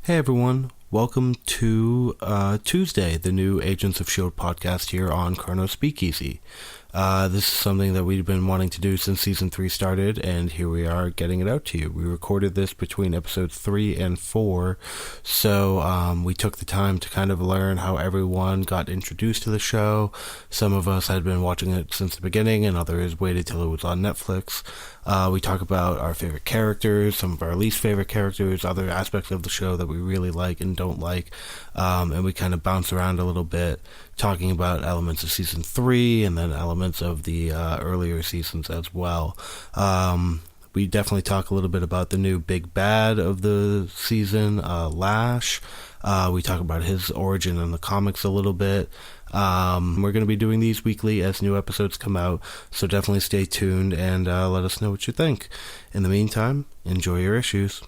Hey everyone, welcome to Tuesday, the new Agents of S.H.I.E.L.D. podcast here on Chrono Speakeasy. This is something that we've been wanting to do since Season 3 started, and here we are getting it out to you. We recorded this between episodes 3 and 4, so we took the time to kind of learn how everyone got introduced to the show. Some of us had been watching it since the beginning, and others waited till it was on Netflix. We talk about our favorite characters, some of our least favorite characters, other aspects of the show that we really like and don't like, and we kind of bounce around a little bit, talking about elements of Season 3 and then elements of the earlier seasons as well. We definitely talk a little bit about the new big bad of the season, Lash. We talk about his origin in the comics a little bit. We're going to be doing these weekly as new episodes come out, so definitely stay tuned and let us know what you think. In the meantime, enjoy your issues.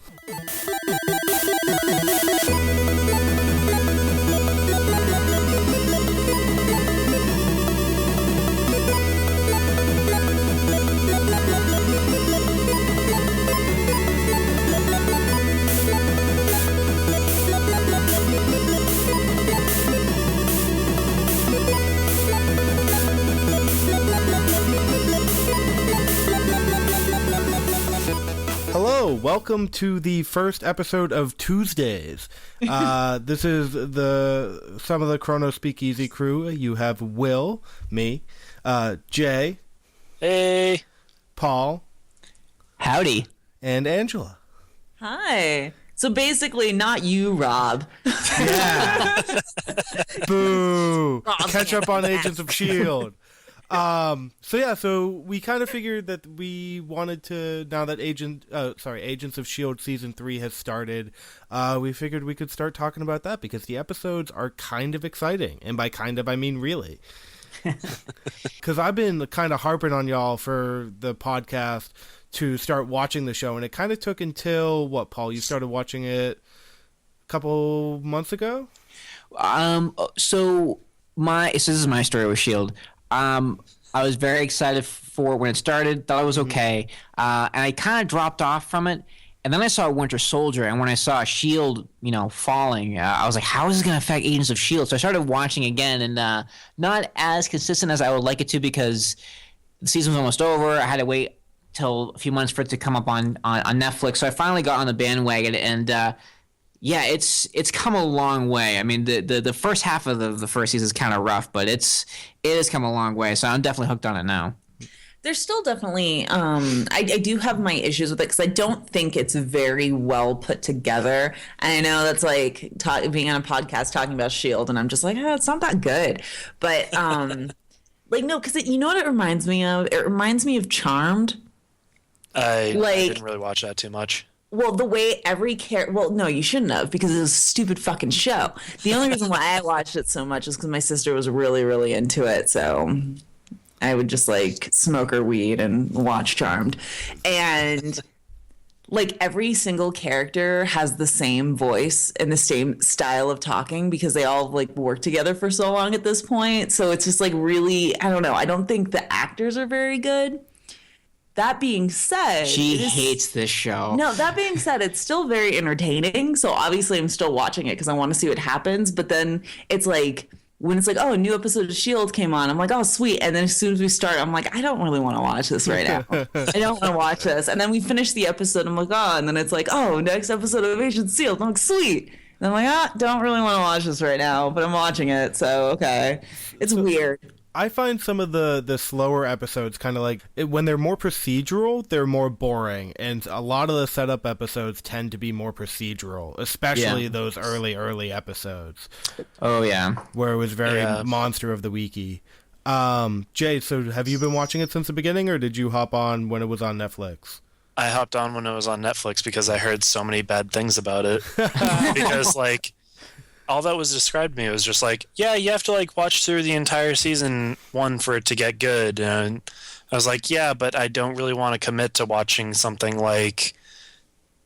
Hello, welcome to the first episode of Tuesdays. This is some of the Chrono Speakeasy crew. You have Will, me, Jay, Hey, Paul, Howdy. and Angela. Hi. So basically, not you, Rob. Yeah. Boo. Catch up on Agents of S.H.I.E.L.D. So we kind of figured that we wanted to, now that Agents of S.H.I.E.L.D. Season 3 has started, we figured we could start talking about that because the episodes are kind of exciting. And by kind of, I mean really. Because I've been kind of harping on y'all for the podcast to start watching the show, and it kind of took until, what, Paul, you started watching it a couple months ago? So this is my story with S.H.I.E.L.D. I was very excited for when it started, thought it was okay, and I kind of dropped off from it, and then I saw Winter Soldier, and when I saw S.H.I.E.L.D., falling, I was like, how is this going to affect Agents of S.H.I.E.L.D.? So I started watching again, and not as consistent as I would like it to because the season was almost over. I had to wait till a few months for it to come up on Netflix, so I finally got on the bandwagon, and yeah, it's come a long way. I mean, the first half of the first season is kind of rough, but it has come a long way, so I'm definitely hooked on it now. There's still definitely, I do have my issues with it because I don't think it's very well put together. And I know that's like being on a podcast talking about S.H.I.E.L.D. and I'm just like, it's not that good. But no, because you know what it reminds me of? It reminds me of Charmed. I didn't really watch that too much. Well, the way every character... Well, no, you shouldn't have, because it was a stupid fucking show. The only reason why I watched it so much is because my sister was really, really into it, so I would just, smoke her weed and watch Charmed. And, every single character has the same voice and the same style of talking because they all, work together for so long at this point. So it's just, really... I don't know. I don't think the actors are very good. That being said... She hates this show. No, that being said, it's still very entertaining. So obviously I'm still watching it because I want to see what happens. But then it's when it's a new episode of S.H.I.E.L.D. came on, I'm like, oh, sweet. And then as soon as we start, I'm like, I don't really want to watch this right now. I don't want to watch this. And then we finish the episode. I'm like, oh, and then it's next episode of Agents of S.H.I.E.L.D. I'm like, sweet. And I'm like, don't really want to watch this right now, but I'm watching it. So, okay. It's weird. I find some of the slower episodes kind of when they're more procedural, they're more boring. And a lot of the setup episodes tend to be more procedural, especially those early episodes. Oh, yeah. Where it was very monster of the weeky. Jay, so have you been watching it since the beginning, or did you hop on when it was on Netflix? I hopped on when it was on Netflix because I heard so many bad things about it. Because, all that was described to me was just you have to watch through the entire season 1 for it to get good. And I was like, yeah, but I don't really want to commit to watching something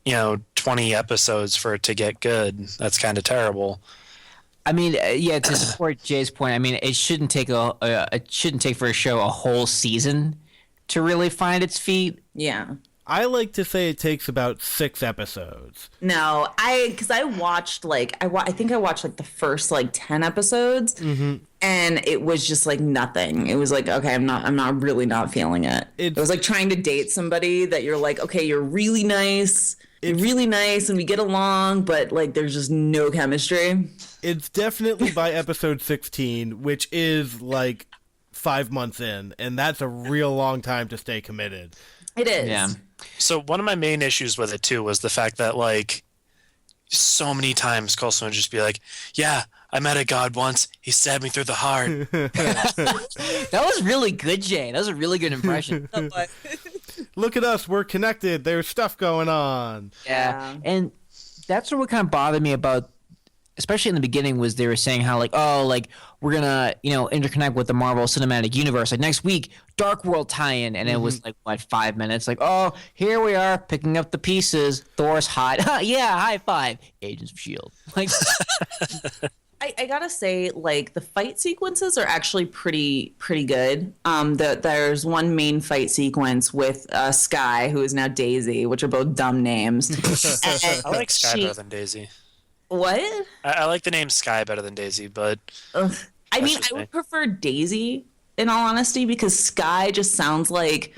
20 episodes for it to get good. That's kind of terrible. I mean, to support Jay's point, I mean, it shouldn't take for a show a whole season to really find its feet. Yeah. I like to say it takes about 6 episodes. No, because I watched I think I watched like the first like 10 episodes, and it was just like nothing. It was like, okay, I'm really not feeling it. It was like trying to date somebody that you're like, okay, you're really nice, and we get along, but like there's just no chemistry. It's definitely by episode 16, which is like 5 months in, and that's a real long time to stay committed. It is. Yeah. So one of my main issues with it too was the fact that like so many times Coulson would just be like, "Yeah, I met a god once. He stabbed me through the heart." That was really good, Jay. That was a really good impression. Look at us, we're connected. There's stuff going on. Yeah. And that's what kind of bothered me about, especially in the beginning, was they were saying how like, oh, like we're gonna, interconnect with the Marvel Cinematic Universe. Like next week, Dark World tie-in, and it was like what, 5 minutes? Like, oh, here we are picking up the pieces. Thor's hot. Yeah, high five. Agents of S.H.I.E.L.D. Like, I gotta say, like the fight sequences are actually pretty good. There's one main fight sequence with Sky, who is now Daisy, which are both dumb names. I like Sky better than Daisy. What? I like the name Sky better than Daisy, but I mean, I would prefer Daisy in all honesty, because Sky just sounds like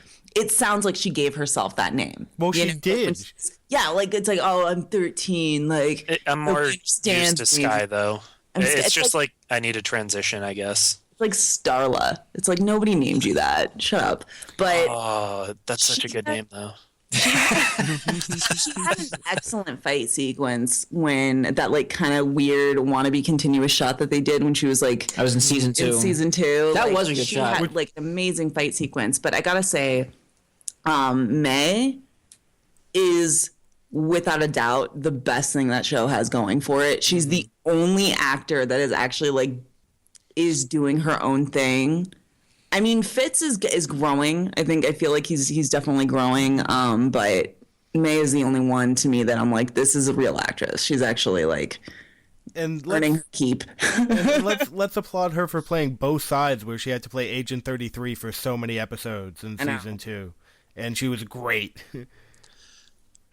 she gave herself that name. Well, she did. Yeah, like it's like, oh, I'm 13. Like I'm more used to Sky though. It's just like I need a transition, I guess. It's like Starla. It's like nobody named you that. Shut up. But oh, that's such a good name though. She had an excellent fight sequence when that like kind of weird wannabe continuous shot that they did when she was like, I was in season 2. That was a good shot. She had like an amazing fight sequence, but I gotta say, May is without a doubt the best thing that show has going for it. She's the only actor that is actually like is doing her own thing. I mean, Fitz is growing. I feel like he's definitely growing. But May is the only one to me that I'm like, this is a real actress. She's actually like earning her keep. And let's applaud her for playing both sides, where she had to play Agent 33 for so many episodes in season 2, and she was great.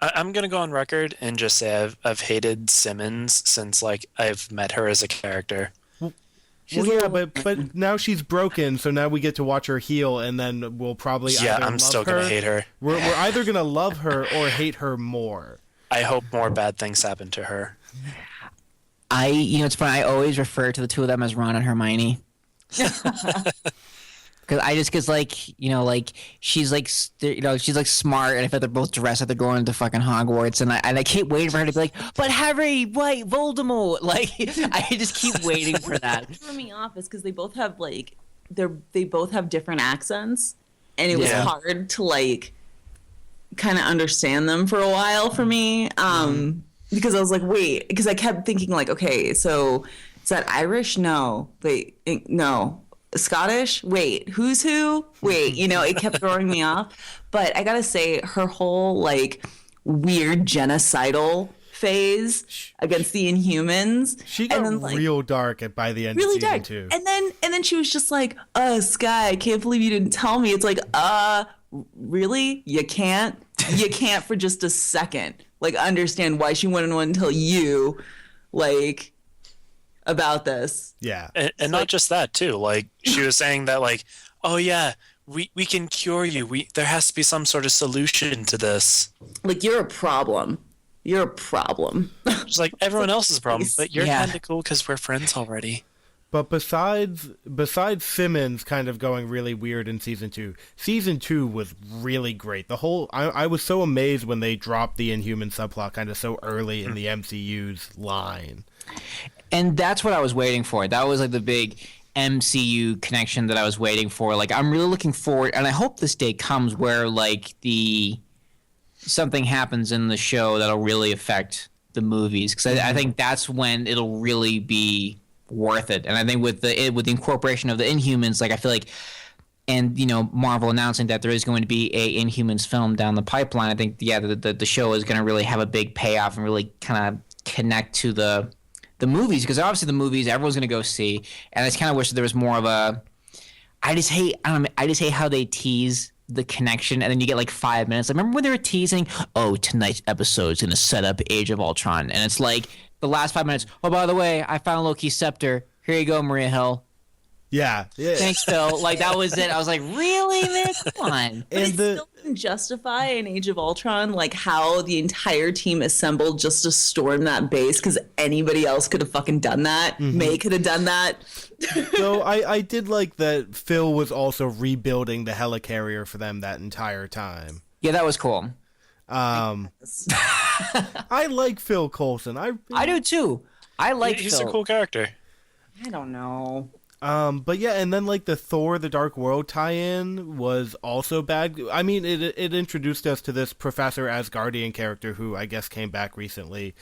I'm gonna go on record and just say I've hated Simmons since like I've met her as a character. But now she's broken, so now we get to watch her heal, and then we'll probably I'm still gonna hate her. We're either gonna love her or hate her more. I hope more bad things happen to her. It's funny. I always refer to the two of them as Ron and Hermione. Because like she's like she's like smart, and I feel they're both dressed like they're going into fucking Hogwarts, and I keep waiting for her to be like, but Harry, wait, Voldemort, like I just keep waiting for that. What threw me off is because they both have like they both have different accents, and it was hard to like kind of understand them for a while for me, because I was like, wait, because I kept thinking like, okay, so is that Irish? No, wait, no. Scottish? Wait, who's who? Wait, it kept throwing me off. But I gotta say, her whole like weird genocidal phase against the Inhumans. She got real dark by the end of season 2. And then she was just like, Sky, I can't believe you didn't tell me. It's like, really? You can't for just a second like understand why she wouldn't want to tell you like about this. Yeah. And not just that too. Like she was saying that like, oh yeah, we can cure you. There has to be some sort of solution to this. Like you're a problem. You're a problem. It's like everyone else is a problem, but you're kind of cool because we're friends already. But besides Simmons kind of going really weird in season 2 was really great. The whole I was so amazed when they dropped the Inhuman subplot kind of so early in the MCU's line. And that's what I was waiting for. That was like the big MCU connection that I was waiting for. Like I'm really looking forward, and I hope this day comes where like something happens in the show that'll really affect the movies, because I think that's when it'll really be worth it. And I think with the incorporation of the Inhumans, like I feel like, and Marvel announcing that there is going to be a Inhumans film down the pipeline, I think the show is going to really have a big payoff and really kind of connect to the movies, because obviously the movies everyone's going to go see, and I just kind of wish that there was more of a I just hate how they tease the connection, and then you get like 5 minutes. I remember when they were teasing, oh, tonight's episode's gonna set up Age of Ultron, and it's like the last 5 minutes. Oh, by the way, I found Loki's scepter. Here you go, Maria Hill. Yeah. Thanks, Phil. Like that was it. I was like, really, man? Come on. But it still didn't justify in Age of Ultron, like how the entire team assembled just to storm that base because anybody else could have fucking done that. May could have done that. So I did like that Phil was also rebuilding the helicarrier for them that entire time. Yeah, that was cool. I like Phil Coulson. I do too. I like He's Phil. a cool character. I don't know. But yeah, and then like the Thor: The Dark World tie-in was also bad. I mean, it introduced us to this Professor Asgardian character who I guess came back recently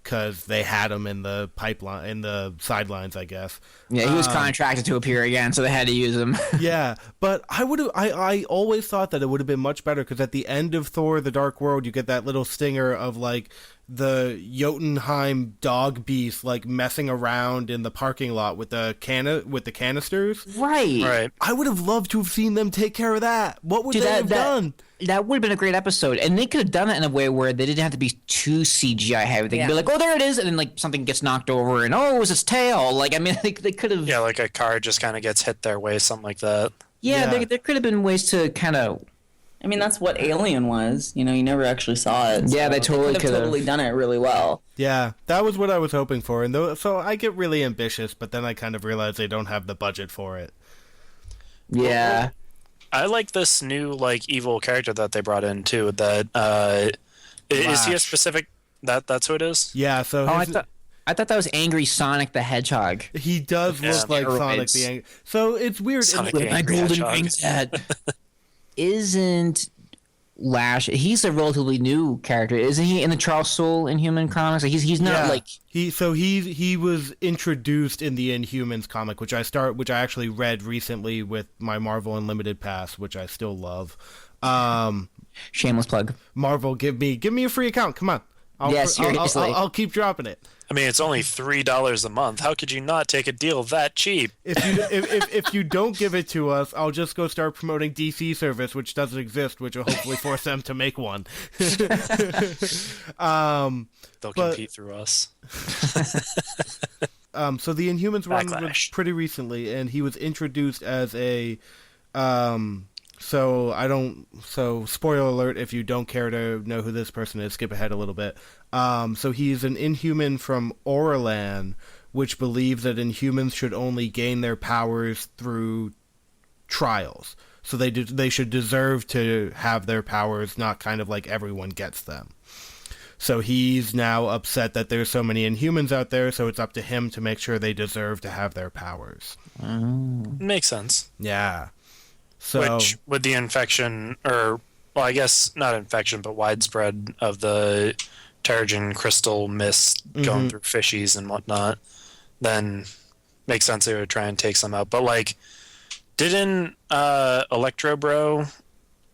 because they had him in the pipeline, in the sidelines, I guess. Yeah, he was contracted to appear again, so they had to use him. Yeah, but I always thought that it would have been much better because at the end of Thor: The Dark World, you get that little stinger of like the Jotunheim dog beast like messing around in the parking lot with the canisters. Right. I would have loved to have seen them take care of that. What would they have done? That would have been a great episode, and they could have done it in a way where they didn't have to be too CGI heavy. They could be like, "Oh, there it is," and then like something gets knocked over, and oh, it was its tail. Like, I mean, they could have. Yeah, like a car just kind of gets hit their way, something like that. Yeah, there could have been ways to kind of. I mean, that's what Alien was. You know, you never actually saw it. Yeah, they totally could have totally done it really well. Yeah, that was what I was hoping for, and so I get really ambitious, but then I kind of realize they don't have the budget for it. Yeah. I like this new like evil character that they brought in too. That is he a specific? That's who it is. Yeah. So I thought that was Angry Sonic the Hedgehog. he does look like Sonic the Angry. So it's weird. Sonic With the my Angry golden Hedgehog. wings hat. Isn't Lash? He's a relatively new character, isn't he? In the Charles Soule Inhuman comics, like he's not like he was introduced in the Inhumans comic, which I actually read recently with my Marvel Unlimited pass, which I still love. Shameless plug. Marvel, give me a free account. Come on. Seriously. I'll keep dropping it. I mean, it's only $3 a month. How could you not take a deal that cheap? If you don't give it to us, I'll just go start promoting DC service, which doesn't exist, which will hopefully force them to make one. They'll compete through us. So the Inhumans run was Backlash. pretty recently, and he was introduced as a. So spoiler alert, if you don't care to know who this person is, skip ahead a little bit. So he's an Inhuman from Oralan, which believes that Inhumans should only gain their powers through trials. So they should deserve to have their powers, not kind of like everyone gets them. So he's now upset that there's so many Inhumans out there, so it's up to him to make sure they deserve to have their powers. Makes sense. Yeah. So, Which, with the infection, or, well, I guess not infection, but widespread of the Terrigen crystal mist going through fishies and whatnot, then makes sense they would try and take some out. But, like, didn't Electro Bro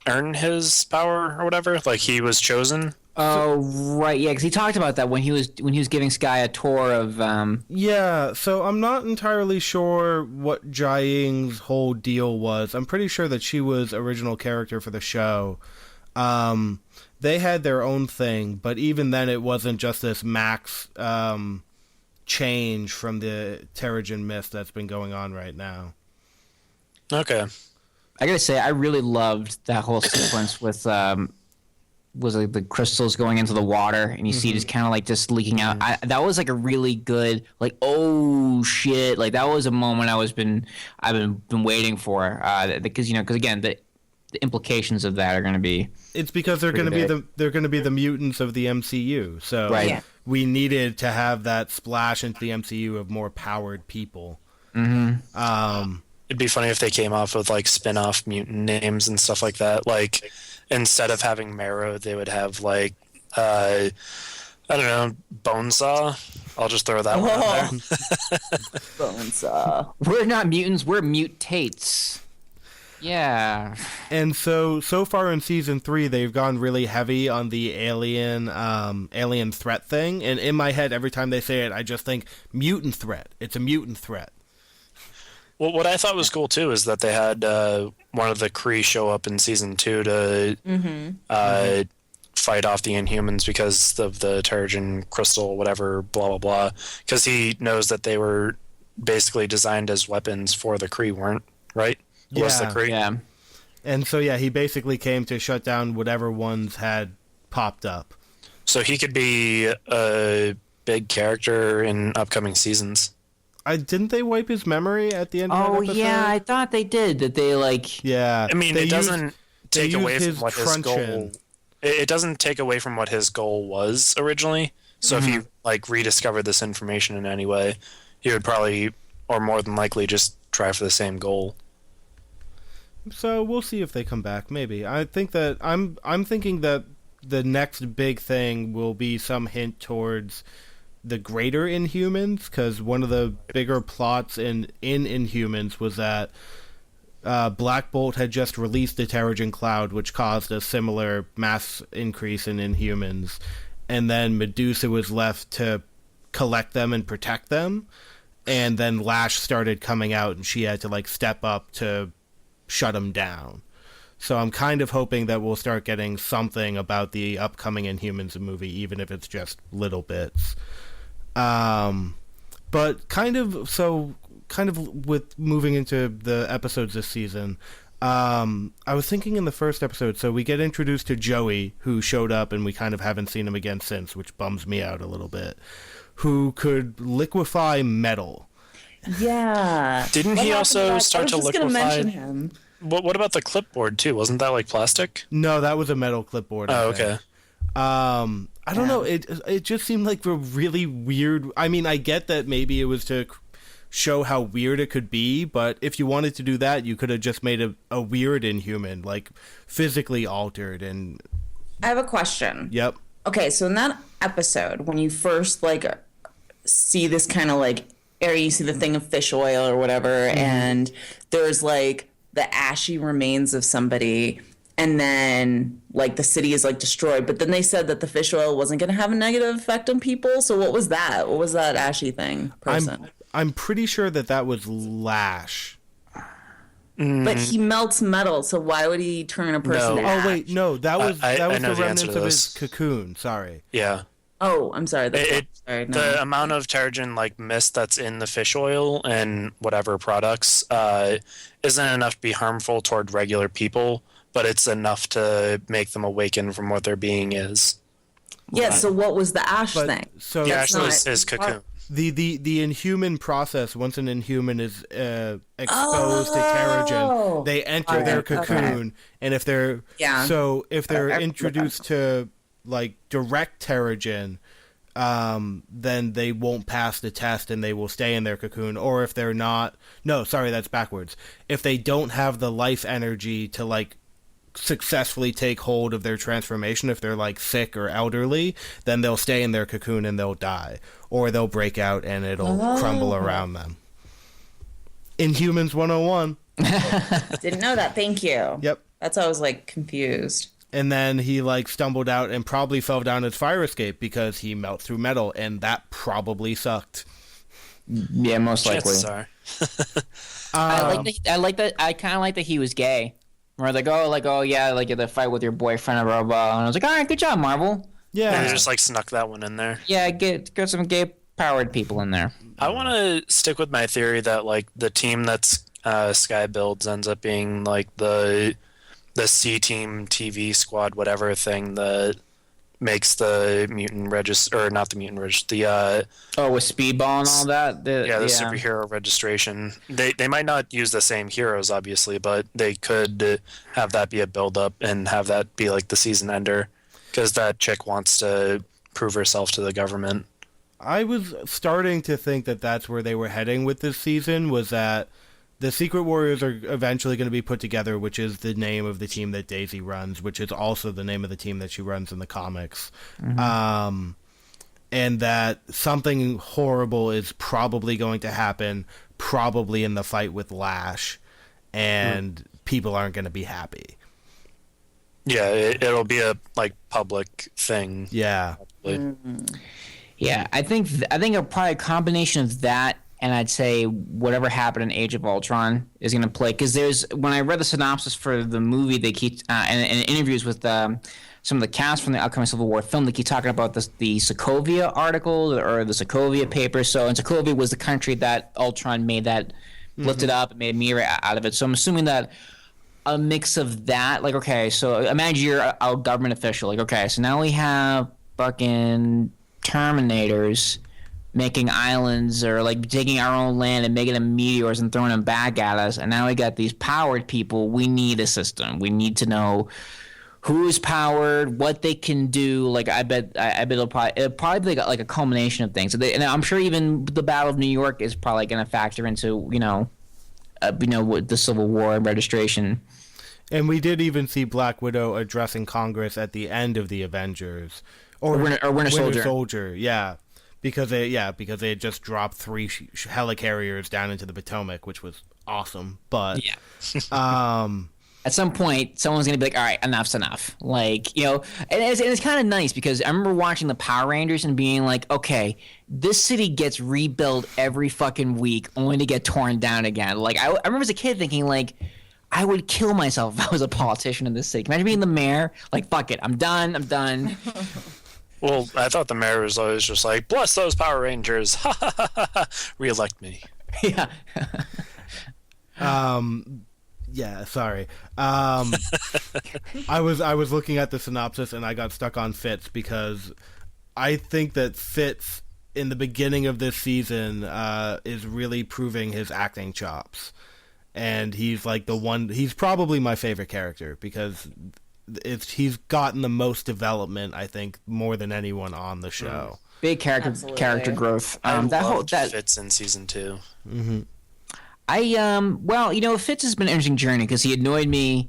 earn his power or whatever? Like, he was chosen? Oh right, yeah, because he talked about that when he was giving Sky a tour of. yeah, so I'm not entirely sure what Jai-Ying's whole deal was. I'm pretty sure that she was original character for the show. They had their own thing, but even then it wasn't just this max change from the Terrigen mist that's been going on right now. Okay. I gotta say, I really loved that whole sequence with was like the crystals going into the water, and you see just kind of like just leaking out. That was like a really good, like, oh shit, like that was a moment I've been waiting for, because again the implications of that are going to be. It's because they're going to be the mutants of the MCU. So Right. Yeah. we needed to have that splash into the MCU of more powered people. It'd be funny if they came off with like spin-off mutant names and stuff like that. Like instead of having Marrow, they would have like I don't know, Bonesaw. I'll just throw that one out there. Bonesaw. We're not mutants, we're mutates. Yeah. And so far in season 3, they've gone really heavy on the alien threat thing. And in my head, every time they say it, I just think mutant threat. It's a mutant threat. Well, what I thought was cool too is that they had one of the Kree show up in season 2 to fight off the Inhumans because of the Terrigen crystal, whatever, blah blah blah. Because he knows that they were basically designed as weapons for the Kree, weren't right? It was the Kree. Yeah. And so, yeah, he basically came to shut down whatever ones had popped up. So he could be a big character in upcoming seasons. Didn't they wipe his memory at the end of that episode? Yeah, I thought they did. That they like. Yeah. I mean, it doesn't take away from what his goal. truncheon. It doesn't take away from what his goal was originally. So if you like rediscovered this information in any way, he would probably, or more than likely, just try for the same goal. So we'll see if they come back. Maybe. I think that I'm thinking that the next big thing will be some hint towards the greater Inhumans, because one of the bigger plots in Inhumans was that Black Bolt had just released the Terrigen Cloud, which caused a similar mass increase in Inhumans, and then Medusa was left to collect them and protect them, and then Lash started coming out, and she had to like step up to shut him down. So I'm kind of hoping that we'll start getting something about the upcoming Inhumans movie, even if it's just little bits. But kind of with moving into the episodes this season, I was thinking in the first episode, so we get introduced to Joey, who showed up and we kind of haven't seen him again since, which bums me out a little bit, who could liquefy metal. Yeah. Didn't he also start to I was just gonna liquefy? mention him. What about the clipboard too? Wasn't that like plastic? No, that was a metal clipboard. I Oh, think. okay. I don't know. It just seemed like a really weird. I mean, I get that maybe it was to show how weird it could be, but if you wanted to do that, you could have just made a weird Inhuman, like physically altered. And I have a question. yep, Okay, so in that episode, when you first like see this kind of like area, you see the thing of fish oil or whatever, and there's like the ashy remains of somebody, and then like the city is like destroyed. But then they said that the fish oil wasn't going to have a negative effect on people. So what was that? What was that ashy thing person? I'm pretty sure that was Lash. But he melts metal, so why would he turn a person No. to Oh ash? wait, no, that was I the know the answer remnants to of this. his cocoon. Sorry. Yeah. Oh, I'm sorry. Sorry, no. The amount of Terrigen like mist that's in the fish oil and whatever products isn't enough to be harmful toward regular people, but it's enough to make them awaken from what their being is. Yeah, so what was the ash But thing? so The That's ash not- is cocoon. the Inhuman process, once an Inhuman is exposed to Terrigen, they enter their Okay, cocoon, and if they're Yeah. if they're Okay. introduced to like direct Terrigen, then they won't pass the test and they will stay in their cocoon. Or if they're not, no, sorry, that's backwards. If they don't have the life energy to like successfully take hold of their transformation, if they're like sick or elderly, then they'll stay in their cocoon and they'll die, or they'll break out and it'll crumble around them. Inhumans 101. Didn't know that. Thank you. Yep. That's why I was like confused. And then he like stumbled out and probably fell down his fire escape because he melted through metal, and that probably sucked. Yeah, most likely. Chances are. I like that. I kind of like that he was gay. Where like, oh yeah, like the fight with your boyfriend, blah blah blah. And I was like, all right, good job, Marvel. Yeah. And they just like snuck that one in there. Yeah, get some gay powered people in there. I want to stick with my theory that like the team that's Sky builds ends up being like the C Team TV squad, whatever thing that makes the mutant register, or not the mutant register, the With Speedball and all that. the superhero registration. They might not use the same heroes, obviously, but they could have that be a build up and have that be like the season ender, because that chick wants to prove herself to the government. I was starting to think that that's where they were heading with this season, was that the Secret Warriors are eventually going to be put together, which is the name of the team that Daisy runs, which is also the name of the team that she runs in the comics. And that something horrible is probably going to happen, probably in the fight with Lash, and people aren't going to be happy. Yeah, it'll be a like public thing. Yeah. probably. Yeah, I think probably a combination of that and I'd say whatever happened in Age of Ultron is going to play. Because when I read the synopsis for the movie, they keep and interviews with some of the cast from the upcoming Civil War film, they keep talking about the Sokovia article or the Sokovia paper. So, and Sokovia was the country that Ultron made that lifted up and made a mirror out of it. So I'm assuming that a mix of that, like, okay, so imagine you're a government official, like, okay, so now we have fucking Terminators making islands or like taking our own land and making them meteors and throwing them back at us, and now we got these powered people. We need a system. We need to know who's powered, what they can do. Like, I bet it'll probably be like a culmination of things. And I'm sure even the Battle of New York is probably going to factor into what the Civil War and registration. And we did even see Black Widow addressing Congress at the end of the Avengers, or Winter Soldier. Soldier, yeah, because they had just dropped 3 helicarriers down into the Potomac, which was awesome. But at some point, someone's going to be like, all right, enough's enough. Like, and it's kind of nice because I remember watching the Power Rangers and being like, okay, this city gets rebuilt every fucking week only to get torn down again. Like, I remember as a kid thinking, like, I would kill myself if I was a politician in this city. Imagine being the mayor. Like, fuck it, I'm done. Well, I thought the mayor was always just like, bless those Power Rangers. Ha ha ha ha. Reelect me. Yeah. Yeah, sorry. I was looking at the synopsis and I got stuck on Fitz because I think that Fitz in the beginning of this season is really proving his acting chops. And he's like he's probably my favorite character because he's gotten the most development, I think, more than anyone on the show. Big character growth. That Fitz in season 2. Mm-hmm. Fitz has been an interesting journey because he annoyed me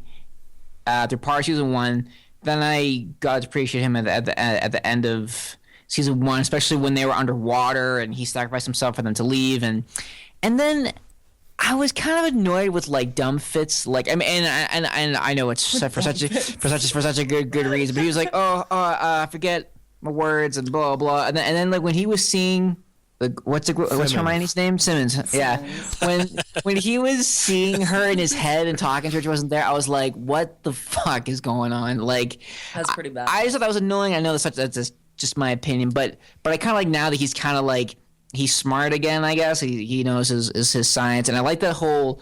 through part of season 1. Then I got to appreciate him at the end of season 1, especially when they were underwater and he sacrificed himself for them to leave, and then I was kind of annoyed with like dumb Fitz. Like, I mean, and I know it's for such a good reason, but he was like, I forget my words and blah blah, and then like when he was seeing. What's Hermione's name? Simmons. Yeah. When he was seeing her in his head and talking to her, she wasn't there. I was like, "What the fuck is going on?" Like, that's pretty bad. I just thought that was annoying. I know that's just my opinion, but I kind of like now that he's kind of like he's smart again. I guess he knows his science, and I like that whole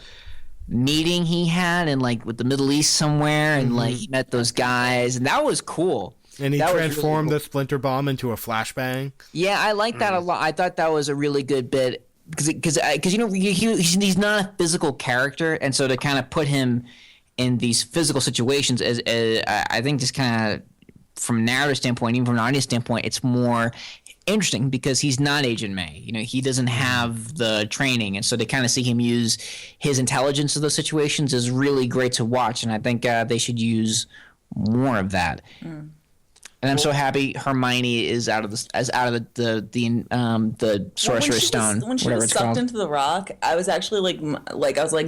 meeting he had and like with the Middle East somewhere, and like he met those guys, and that was cool. And he transformed the splinter bomb into a flashbang. Yeah, I like that a lot. I thought that was a really good bit because he's not a physical character, and so to kind of put him in these physical situations is I think just kind of from a narrative standpoint, even from an audience standpoint, it's more interesting because he's not Agent May. He doesn't have the training, and so to kind of see him use his intelligence in those situations is really great to watch, and I think they should use more of that. And I'm so happy Hermione is out of the Sorcerer's Stone. When she was sucked into the rock, I was actually like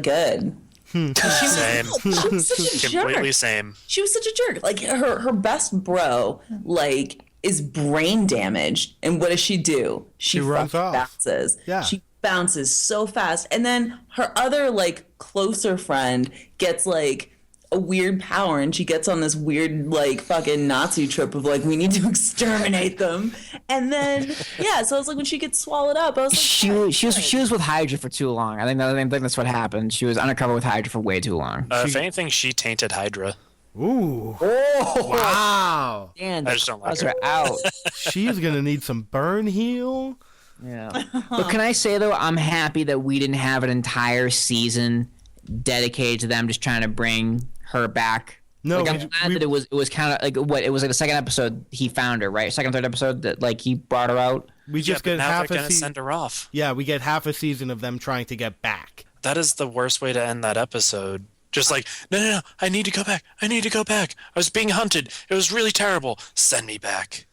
good. Same. She was such a jerk. Completely same. She was such a jerk. Like her best bro, like is brain damaged, and what does she do? She runs off. Bounces. Yeah. She bounces so fast, and then her other like closer friend gets like a weird power, and she gets on this weird like fucking Nazi trip of like we need to exterminate them, and then so it's like when she gets swallowed up, I was like she was with Hydra for too long. I think that's what happened. She was undercover with Hydra for way too long. If anything, she tainted Hydra. Ooh! Oh Wow! And I just don't like her. Out. She's gonna need some burn heal. Yeah. But can I say though, I'm happy that we didn't have an entire season dedicated to them just trying to bring her back. No, like, I'm glad that it was kind of like it was like the second episode he found her, right? Second, third episode that like he brought her out. We just get half a season. Send her off. Yeah, we get half a season of them trying to get back. That is the worst way to end that episode. Just like, no, I need to go back. I was being hunted. It was really terrible. Send me back.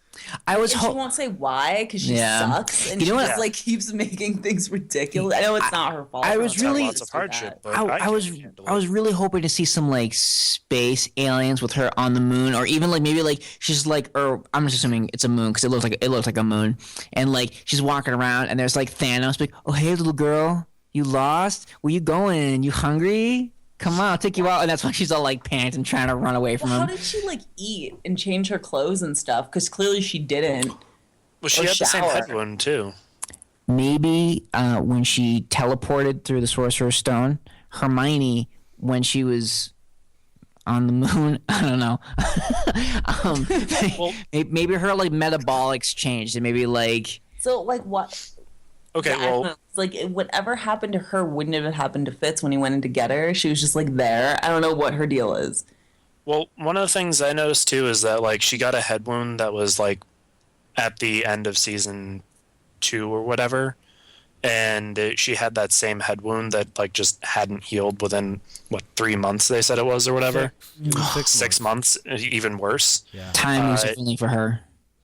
I was And she won't say why because she sucks, and You know she what? just like keeps making things ridiculous. I know it's not her fault. I was It's had really- lots of hardship, but I I was handle I was it. really hoping to see some like space aliens with her on the moon, or even like maybe like she's like, or I'm just assuming it's a moon because it looks like a moon, and like she's walking around and there's like Thanos like, oh hey little girl, you lost? Where you going? You hungry? Come on, I'll take you out. And that's when she's all like panicked and trying to run away from How him. did she like eat and change her clothes and stuff? Because clearly she didn't. Well, she or had the same shower. head wound too. Maybe when she teleported through the Sorcerer's Stone, Hermione, when she was on the moon, I don't know. Well- maybe her like metabolics changed, and maybe like So like what? Okay, I don't know. well, It's like whatever happened to her wouldn't have happened to Fitz when he went in to get her. She was just like there. I don't know what her deal is. well, one of the things I noticed too is that like she got a head wound that was like at the end of season 2 or whatever, and she had that same head wound that like just hadn't healed within what 3 months they said it was or whatever. 6 months, even worse. Yeah. time moves Uh, differently for her.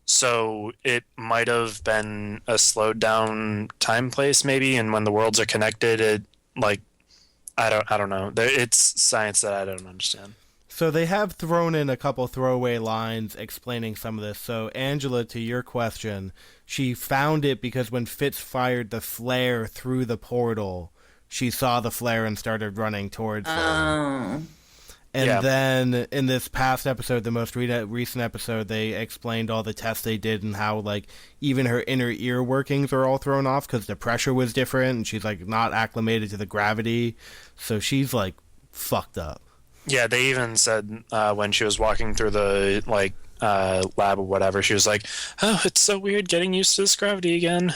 So it might have been a slowed down time place maybe, and when the worlds are connected, it like I don't know. It's science that I don't understand. So they have thrown in a couple throwaway lines explaining some of this. So Angela, to your question, she found it because when Fitz fired the flare through the portal, she saw the flare and started running towards her. Oh. And Yeah. then in this past episode, the most recent episode, they explained all the tests they did and how like even her inner ear workings are all thrown off because the pressure was different and she's like not acclimated to the gravity. So she's like fucked up. Yeah, they even said when she was walking through the like lab or whatever, she was like, "Oh, it's so weird getting used to this gravity again."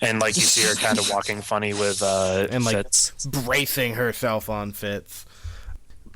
And like you see her kind of walking funny with And like Fitz. bracing herself on Fitz.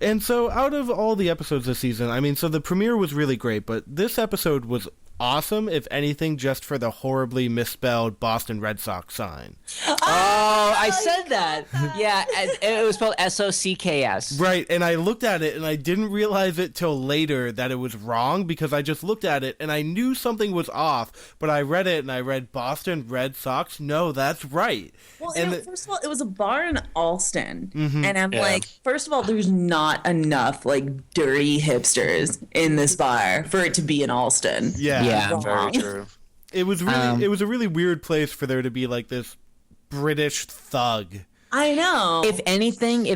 And so out of all the episodes this season, I mean, so the premiere was really great, but this episode was awesome, if anything, just for the horribly misspelled Boston Red Sox sign. Oh, I said that. Yeah, it was spelled SOCKS. Right, and I looked at it and I didn't realize it till later that it was wrong because I just looked at it and I knew something was off, but I read it and I read Boston Red Sox. No, that's right. Well, And first of all, it was a bar in Alston, Mm-hmm. and I'm Yeah. like, first of all, there's not enough like dirty hipsters in this bar for it to be in Alston. yeah. Yeah. Very true. It was really it was a really weird place for there to be like this British thug. I know. If anything,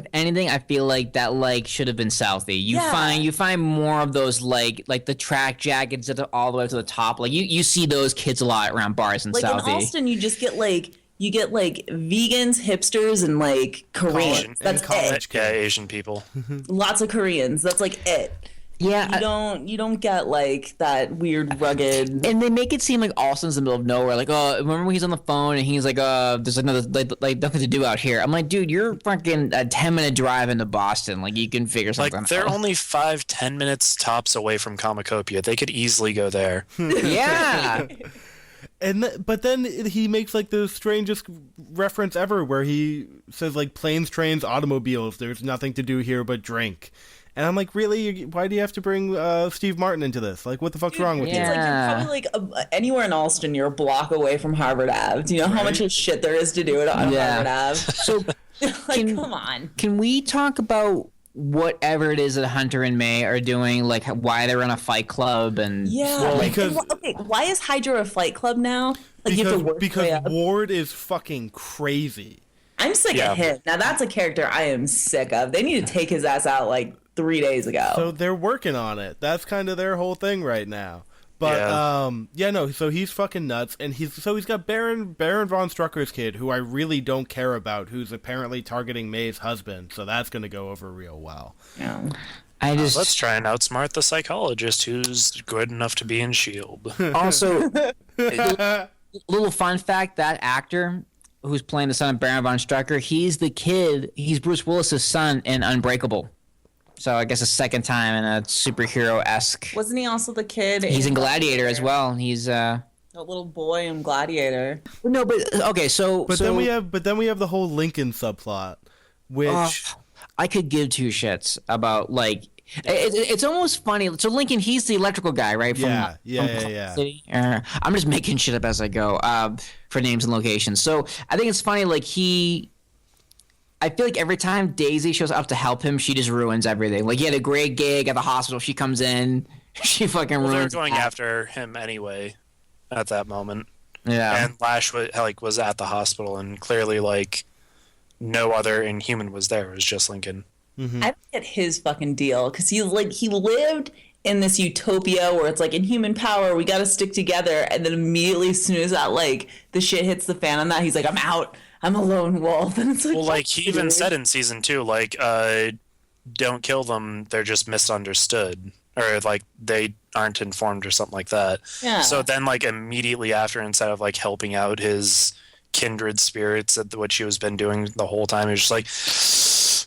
I feel like that like should have been Southie. You find more of those like the track jackets that are all the way to the top. Like you see those kids a lot around bars in like Southie. in Alston, you just get like vegans, hipsters, and like Koreans. Asian- That's college it. Yeah, Asian people. Lots of Koreans. That's like it. Yeah, You don't get like that weird rugged. and they make it seem like Alston's in the middle of nowhere. Like, oh, remember when he's on the phone and he's like, there's another like nothing to do out here. I'm like, dude, you're fucking a 10-minute drive into Boston. Like, you can figure something Like they're out. only 5-10 minutes tops away from Comicopia. They could easily go there. Yeah. And but then he makes like the strangest reference ever where he says like planes, trains, automobiles, there's nothing to do here but drink. And I'm like, really? Why do you have to bring Steve Martin into this? Like, what the fuck's wrong with It's you? like Yeah. you're probably like anywhere in Alston, you're a block away from Harvard Ave. Do you know how much shit there is to do on Yeah. Harvard Ave? So Like, come on. can we talk about whatever it is that Hunter and May are doing, like why they're in a fight club and Yeah. Well, like, because- okay, why is Hydra a fight club now? Like you have to work your way because up. Ward is fucking crazy. I'm sick Yeah. of him. Now that's a character I am sick of. They need to take his ass out like 3 days ago. So they're working on it. That's kind of their whole thing right now. But no, so he's fucking nuts, and he's got Baron von Strucker's kid, who I really don't care about, who's apparently targeting May's husband. So that's gonna go over real well. Yeah. I just Let's try and outsmart the psychologist who's good enough to be in S.H.I.E.L.D. also little fun fact, that actor who's playing the son of Baron von Strucker, he's Bruce Willis's son in Unbreakable. So I guess a second time in a superhero-esque. Wasn't he also the kid? He's in Gladiator as well. He's A little boy in Gladiator. no, but okay, But then we have the whole Lincoln subplot, which I could give two shits about like It's almost funny. So Lincoln, he's the electrical guy, right? Yeah. City. I'm just making shit up as I go for names and locations. So I think it's funny. Like I feel like every time Daisy shows up to help him, she just ruins everything. Like he had a great gig at the hospital. She comes in, she fucking ruins. They were going after him anyway at that moment. Yeah. And Lash was at the hospital, and clearly like no other Inhuman was there. It was just Lincoln. I don't get his fucking deal because he lived in this utopia where it's like in human power we got to stick together, and then immediately as soon as that like the shit hits the fan on that, he's like, I'm out, I'm a lone wolf. And it's like, well, like he even said in season 2, like don't kill them, they're just misunderstood, or like they aren't informed or something like that. Yeah. So then like immediately after, instead of like helping out his kindred spirits at what she has been doing the whole time, he was just like,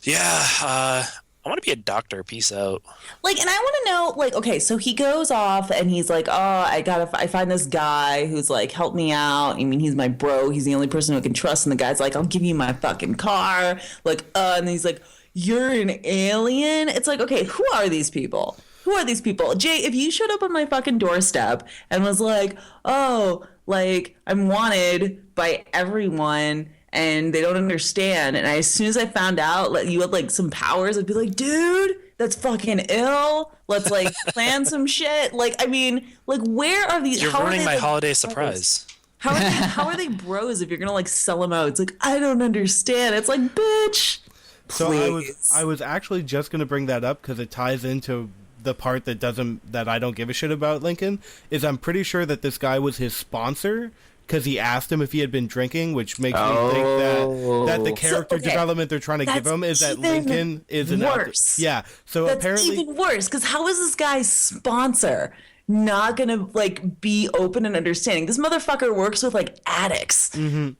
I want to be a doctor. Peace out. Like, and I want to know, like, okay, so he goes off and he's like, oh, I find this guy who's like, help me out. I mean, he's my bro. He's the only person who I can trust. And the guy's like, I'll give you my fucking car. Like, and he's like, you're an alien. It's like, okay, who are these people? Who are these people? Jay, if you showed up on my fucking doorstep and was like, oh, like, I'm wanted by everyone and they don't understand. And as soon as I found out that you had like some powers, I'd be like, dude, that's fucking ill. Let's like plan some shit. Like, I mean, like, where are these? You're ruining my holiday surprise. How are they bros if you're gonna like sell them out? It's like, I don't understand. It's like, bitch. So please. I was actually just going to bring that up because it ties into the part that I don't give a shit about Lincoln. Is I'm pretty sure that this guy was his sponsor because he asked him if he had been drinking, which makes me think that the character development they're trying to give him is that Lincoln is an worse. So that's apparently even worse because how is this guy's sponsor not gonna like be open and understanding? This motherfucker works with like addicts,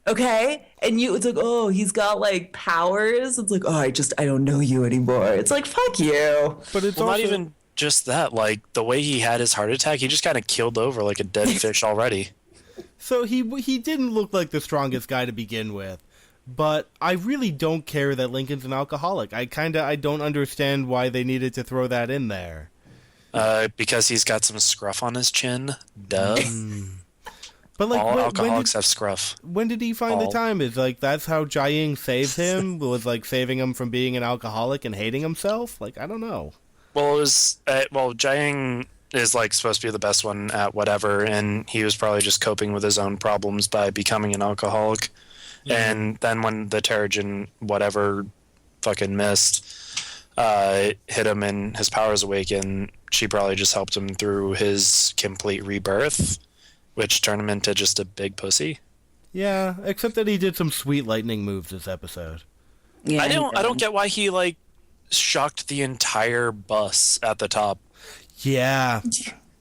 okay? And it's like, oh, he's got like powers. It's like, oh, I don't know you anymore. It's like, fuck you. But it's well, also not even just that. Like the way he had his heart attack, he just kind of killed over like a dead fish already. So he didn't look like the strongest guy to begin with, but I really don't care that Lincoln's an alcoholic. I don't understand why they needed to throw that in there. Because he's got some scruff on his chin. Duh. But like, all alcoholics have scruff. When did he find the time? Is like that's how Jiaying saved him? Was like saving him from being an alcoholic and hating himself? Like, I don't know. Well, it was Jiaying is like supposed to be the best one at whatever, and he was probably just coping with his own problems by becoming an alcoholic. And then when the Terrigen whatever fucking missed hit him and his powers awakened, she probably just helped him through his complete rebirth, which turned him into just a big pussy. Yeah, except that he did some sweet lightning moves this episode. Yeah, I don't get why he like shocked the entire bus at the top. Yeah,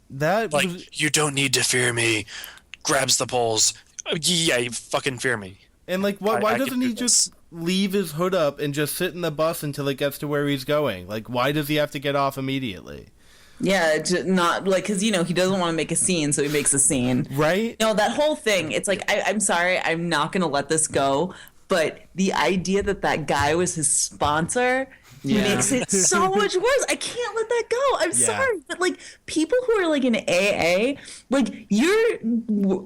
that Like, was, you don't need to fear me. Grabs the poles. Yeah, you fucking fear me. and like, why I doesn't can he do just leave his hood up and just sit in the bus until it gets to where he's going? Like, why does he have to get off immediately? Yeah, not like because he doesn't want to make a scene, so he makes a scene. Right? No, that whole thing. It's like I'm sorry, I'm not gonna let this go. But the idea that guy was his sponsor makes it so much worse. I can't let that go. I'm sorry, but like people who are like in AA, like you're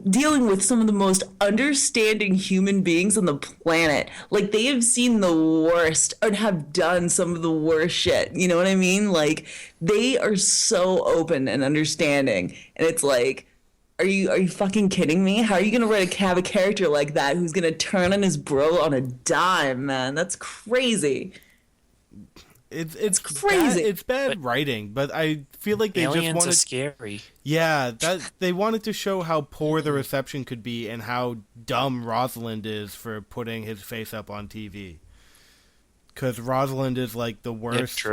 dealing with some of the most understanding human beings on the planet. Like they have seen the worst and have done some of the worst shit. You know what I mean? Like they are so open and understanding, and it's like. Are you fucking kidding me? How are you gonna have a character like that who's gonna turn on his bro on a dime, man? That's crazy. It's crazy. It's bad writing, but I feel like they just Aliens wanted. are scary. Yeah, that they wanted to show how poor the reception could be and how dumb Rosalind is for putting his face up on TV. Because Rosalind is like the worst,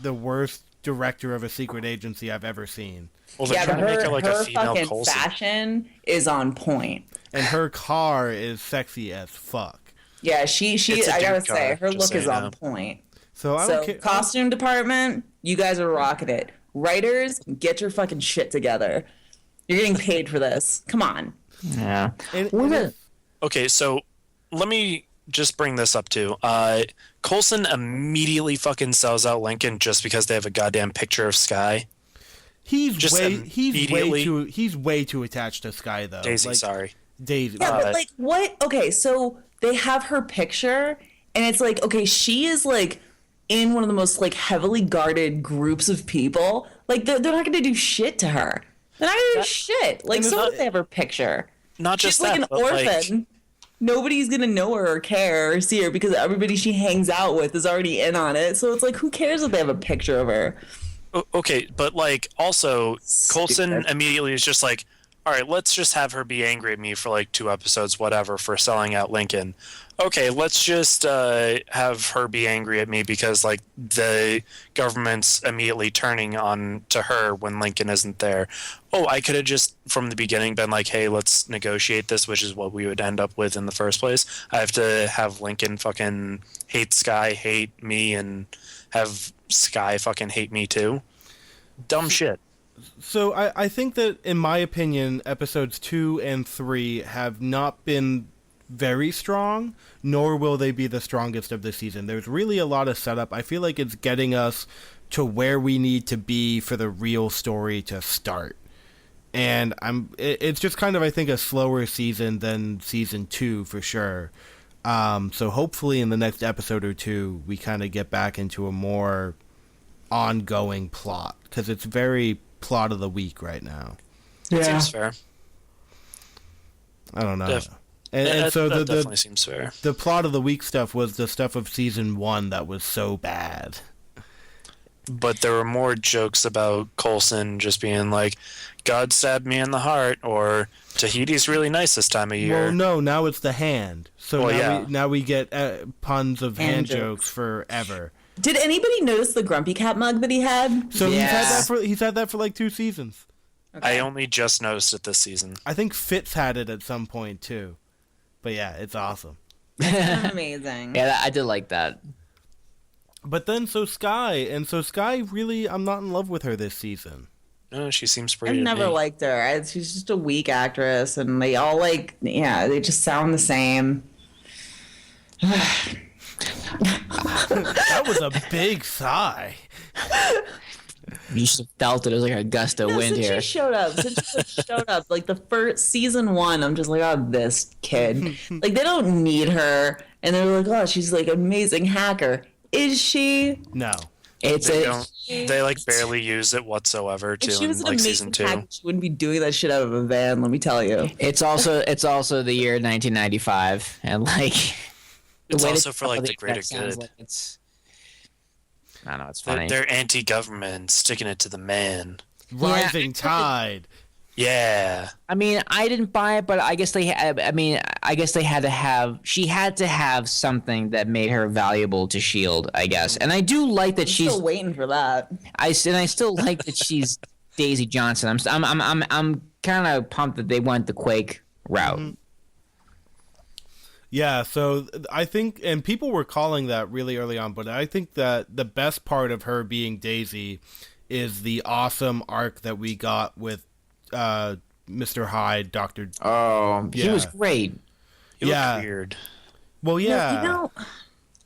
the worst director of a secret agency I've ever seen. Well, they're Yeah, trying but to make her like a female fucking Coulson. fashion is on point. And her car is sexy as fuck. Yeah, she It's a I gotta dude car, say, her just look so is you on know. point. So I So don't care. costume department, you guys are rocking it. Writers, get your fucking shit together. You're getting paid for this. Come on. Yeah. And What it is- is- Okay, so let me just bring this up too. Coulson immediately fucking sells out Lincoln just because they have a goddamn picture of Sky. He's way too attached to Sky though. Daisy, sorry. Daisy. Yeah, but like what? Okay, so they have her picture, and it's like, okay, she is like in one of the most like heavily guarded groups of people. Like they're not going to do shit to her. They're not going to do shit. Like so if they have her picture. Not just She's like that, an orphan. Like, nobody's gonna know her or care or see her because everybody she hangs out with is already in on it. So it's like, who cares if they have a picture of her? okay, but like also Coulson Stupid. immediately is just like, all right, let's just have her be angry at me for like 2 episodes, whatever, for selling out Lincoln. Okay, let's just have her be angry at me because like the government's immediately turning on to her when Lincoln isn't there. Oh, I could have just from the beginning been like, hey, let's negotiate this, which is what we would end up with in the first place. I have to have Lincoln fucking hate Sky, hate me, and have Sky fucking hate me too. Dumb shit. So I think that, in my opinion, episodes 2 and 3 have not been very strong, nor will they be the strongest of the season. There's really a lot of setup. I feel like it's getting us to where we need to be for the real story to start. And it's just kind of, I think, a slower season than season 2 for sure. So hopefully in the next episode or two, we kind of get back into a more ongoing plot, because it's very plot of the week right now. It seems fair. I don't know. And so that definitely seems fair. The plot of the week stuff was the stuff of season 1 that was so bad. But there were more jokes about Coulson just being like, God stabbed me in the heart, or Tahiti's really nice this time of year. Well, no, now it's the hand. So Well, now we get puns of hand Hand jokes jokes. forever. Did anybody notice the Grumpy Cat mug that he had? So Yeah. he's had that for like 2 seasons. I only just noticed it this season. I think Fitz had it at some point too. But yeah, it's awesome. Amazing. Yeah, I did like that. But then Sky really, I'm not in love with her this season. No, she seems I've pretty. to never me. liked her. She's just a weak actress, and they all like, yeah, they just sound the same. That was a big sigh. You should have felt it. It was like a gust of No, wind since here. she showed up, like the first season 1, I'm just like, oh, this kid. Like they don't need her, and they're like, oh, she's like an amazing hacker. Is she? No. It's They a, don't. They like barely use it whatsoever. If Too she was in an like amazing season 2. hacker, she wouldn't be doing that shit out of a van. Let me tell you. it's also the year 1995, and like It's way also that for like the that greater sounds good. like it's. I don't know. It's They're, funny. they're anti-government, sticking it to the man. Rising tide. Yeah. I mean, I didn't buy it, but I guess they. I guess they had to have. She had to have something that made her valuable to Shield. I guess, and I do like that she's. Still waiting for that. I still like that she's Daisy Johnson. I'm kind of pumped that they went the Quake route. Mm-hmm. Yeah, so I think, and people were calling that really early on, but I think that the best part of her being Daisy is the awesome arc that we got with Mr. Hyde, Dr. Oh, he Yeah. was great. You Yeah. look weird. Well, yeah. You know,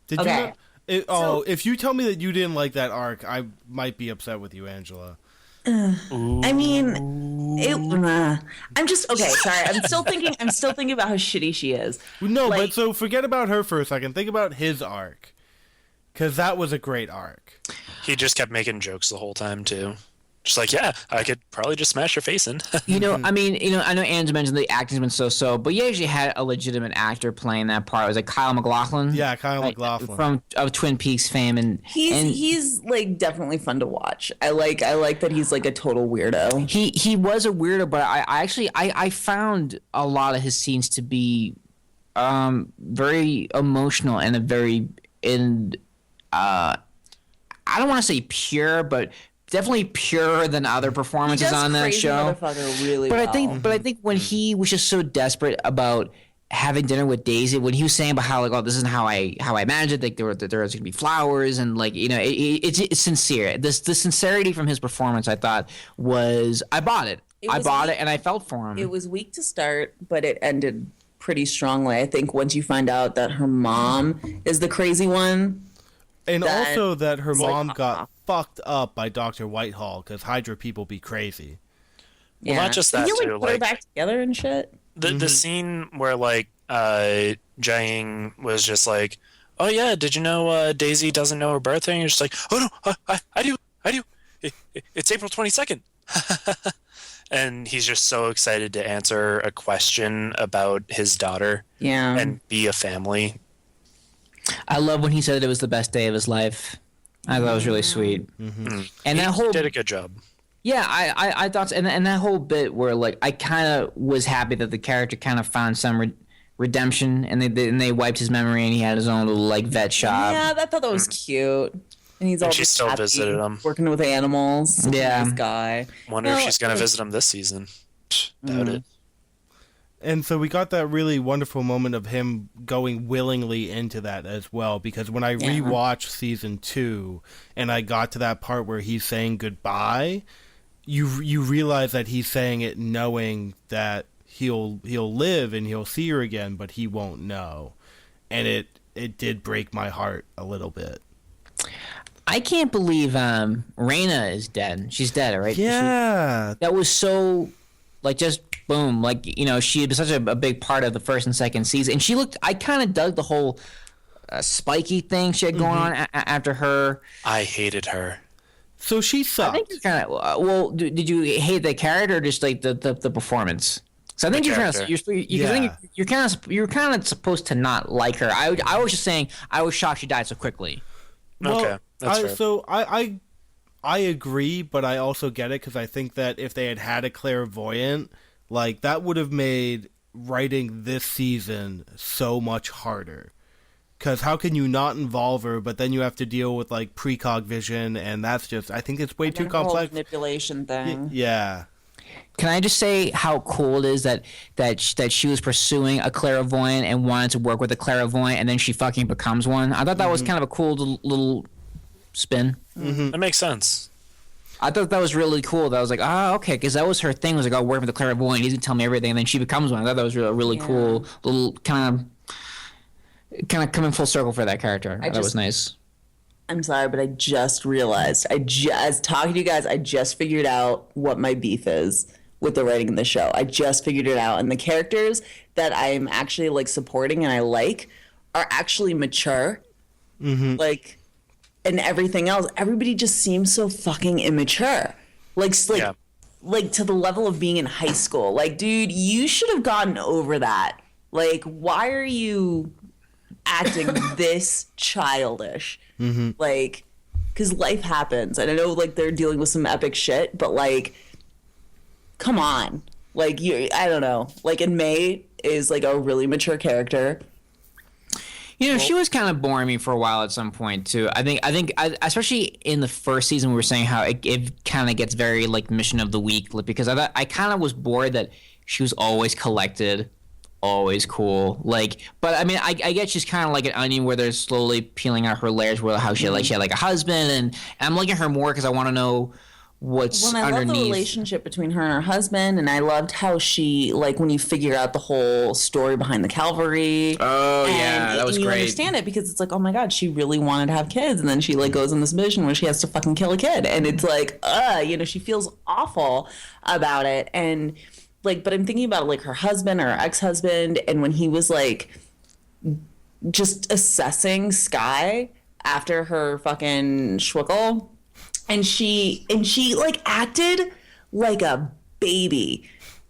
Did okay. you if you tell me that you didn't like that arc, I might be upset with you, Angela. I mean, I'm just okay. Sorry, I'm still thinking. I'm still thinking about how shitty she is. No, Like- but so forget about her for a second. Think about his arc. Because that was a great arc. He just kept making jokes the whole time too. Just like, yeah, I could probably just smash your face in. You know, I mean, I know Andrew mentioned the acting's been so, but you actually had a legitimate actor playing that part. It was like Kyle MacLachlan. Yeah, Kyle like, MacLachlan. from of Twin Peaks fame, and He's like definitely fun to watch. I like that he's like a total weirdo. he was a weirdo, but I actually found a lot of his scenes to be very emotional and I don't want to say pure, but definitely purer than other performances on that Crazy show. Motherfucker really But well. I think when he was just so desperate about having dinner with Daisy, when he was saying about how like, oh, this isn't how I imagined it, like there was gonna be flowers and like it's sincere. The sincerity from his performance, I thought I bought it. I bought it and I felt for him. It was weak to start, but it ended pretty strongly. I think once you find out that her mom is the crazy one. And also that her mom like, got fucked up by Dr. Whitehall, because Hydra people be crazy. Well, not just that, Did you, too. put her back together and shit? The scene where, like, Jiang was just like, oh, yeah, did you know Daisy doesn't know her birthday? And you're just like, oh, no, I do. It's April 22nd. And he's just so excited to answer a question about his daughter and be a family. I love when he said that it was the best day of his life. I thought it was really sweet. And that whole did a good job. Yeah, I thought so. And that whole bit where like I kind of was happy that the character kind of found some redemption, and they wiped his memory, and he had his own little like vet shop. Yeah, I thought that was cute. And he's all she still happy, visited him, working with animals. Yeah, nice guy. Wonder if she's gonna visit him this season. Doubt it. And so we got that really wonderful moment of him going willingly into that as well, because when I rewatched season 2 and I got to that part where he's saying goodbye, you realize that he's saying it knowing that he'll live and he'll see her again, but he won't know. And it did break my heart a little bit. I can't believe Raina is dead. She's dead, right? Yeah. That was so like just boom, like, you know, she was such a big part of the first and second season, and she looked. I kind of dug the whole spiky thing she had going on after her. I hated her. So she sucked. I think you kind of. Well, did you hate the character or just like the performance? So I think you're kind of you're kind of supposed to not like her. I was just saying I was shocked she died so quickly. Well, okay, that's fair. So I agree, but I also get it, because I think that if they had a clairvoyant, like, that would have made writing this season so much harder. Because how can you not involve her, but then you have to deal with, like, precog vision, and that's just, I think it's way too complex. Manipulation thing. Yeah. Can I just say how cool it is that she was pursuing a clairvoyant and wanted to work with a clairvoyant, and then she fucking becomes one? I thought that was kind of a cool little spin. That makes sense. I thought that was really cool. That was like, okay, because that was her thing. Was like, working with the clairvoyant. He's gonna tell me everything, and then she becomes one. I thought that was really cool. Little kind of coming full circle for that character. That was nice. I'm sorry, but I just realized. As talking to you guys, I just figured out what my beef is with the writing of the show. I just figured it out, and the characters that I'm actually like supporting and I like are actually mature. Like. And everything else, everybody just seems so fucking immature. Like to the level of being in high school. Like, dude, you should have gotten over that. Like, why are you acting this childish? Like, because life happens. And I know, like, they're dealing with some epic shit, but, like, come on. Like, I don't know. Like, and May is, like, a really mature character. You know, she was kind of boring me for a while at some point too. I think, especially in the first season, we were saying how it kind of gets very like mission of the week, because I kind of was bored that she was always collected, always cool. Like, but I mean, I guess she's kind of like an onion where they're slowly peeling out her layers, where how she had like a husband, and I'm liking her more because I want to know what's underneath. I love the relationship between her and her husband, and I loved how she, like, when you figure out the whole story behind the Calvary. Oh, yeah, that was great. You great. understand it because it's like, oh my God, she really wanted to have kids, and then she, like, goes on this mission where she has to fucking kill a kid, and it's like, you know, she feels awful about it, and, like, but I'm thinking about, like, her husband or her ex-husband, and when he was, like, just assessing Sky after her fucking schwickle. And she like acted like a baby.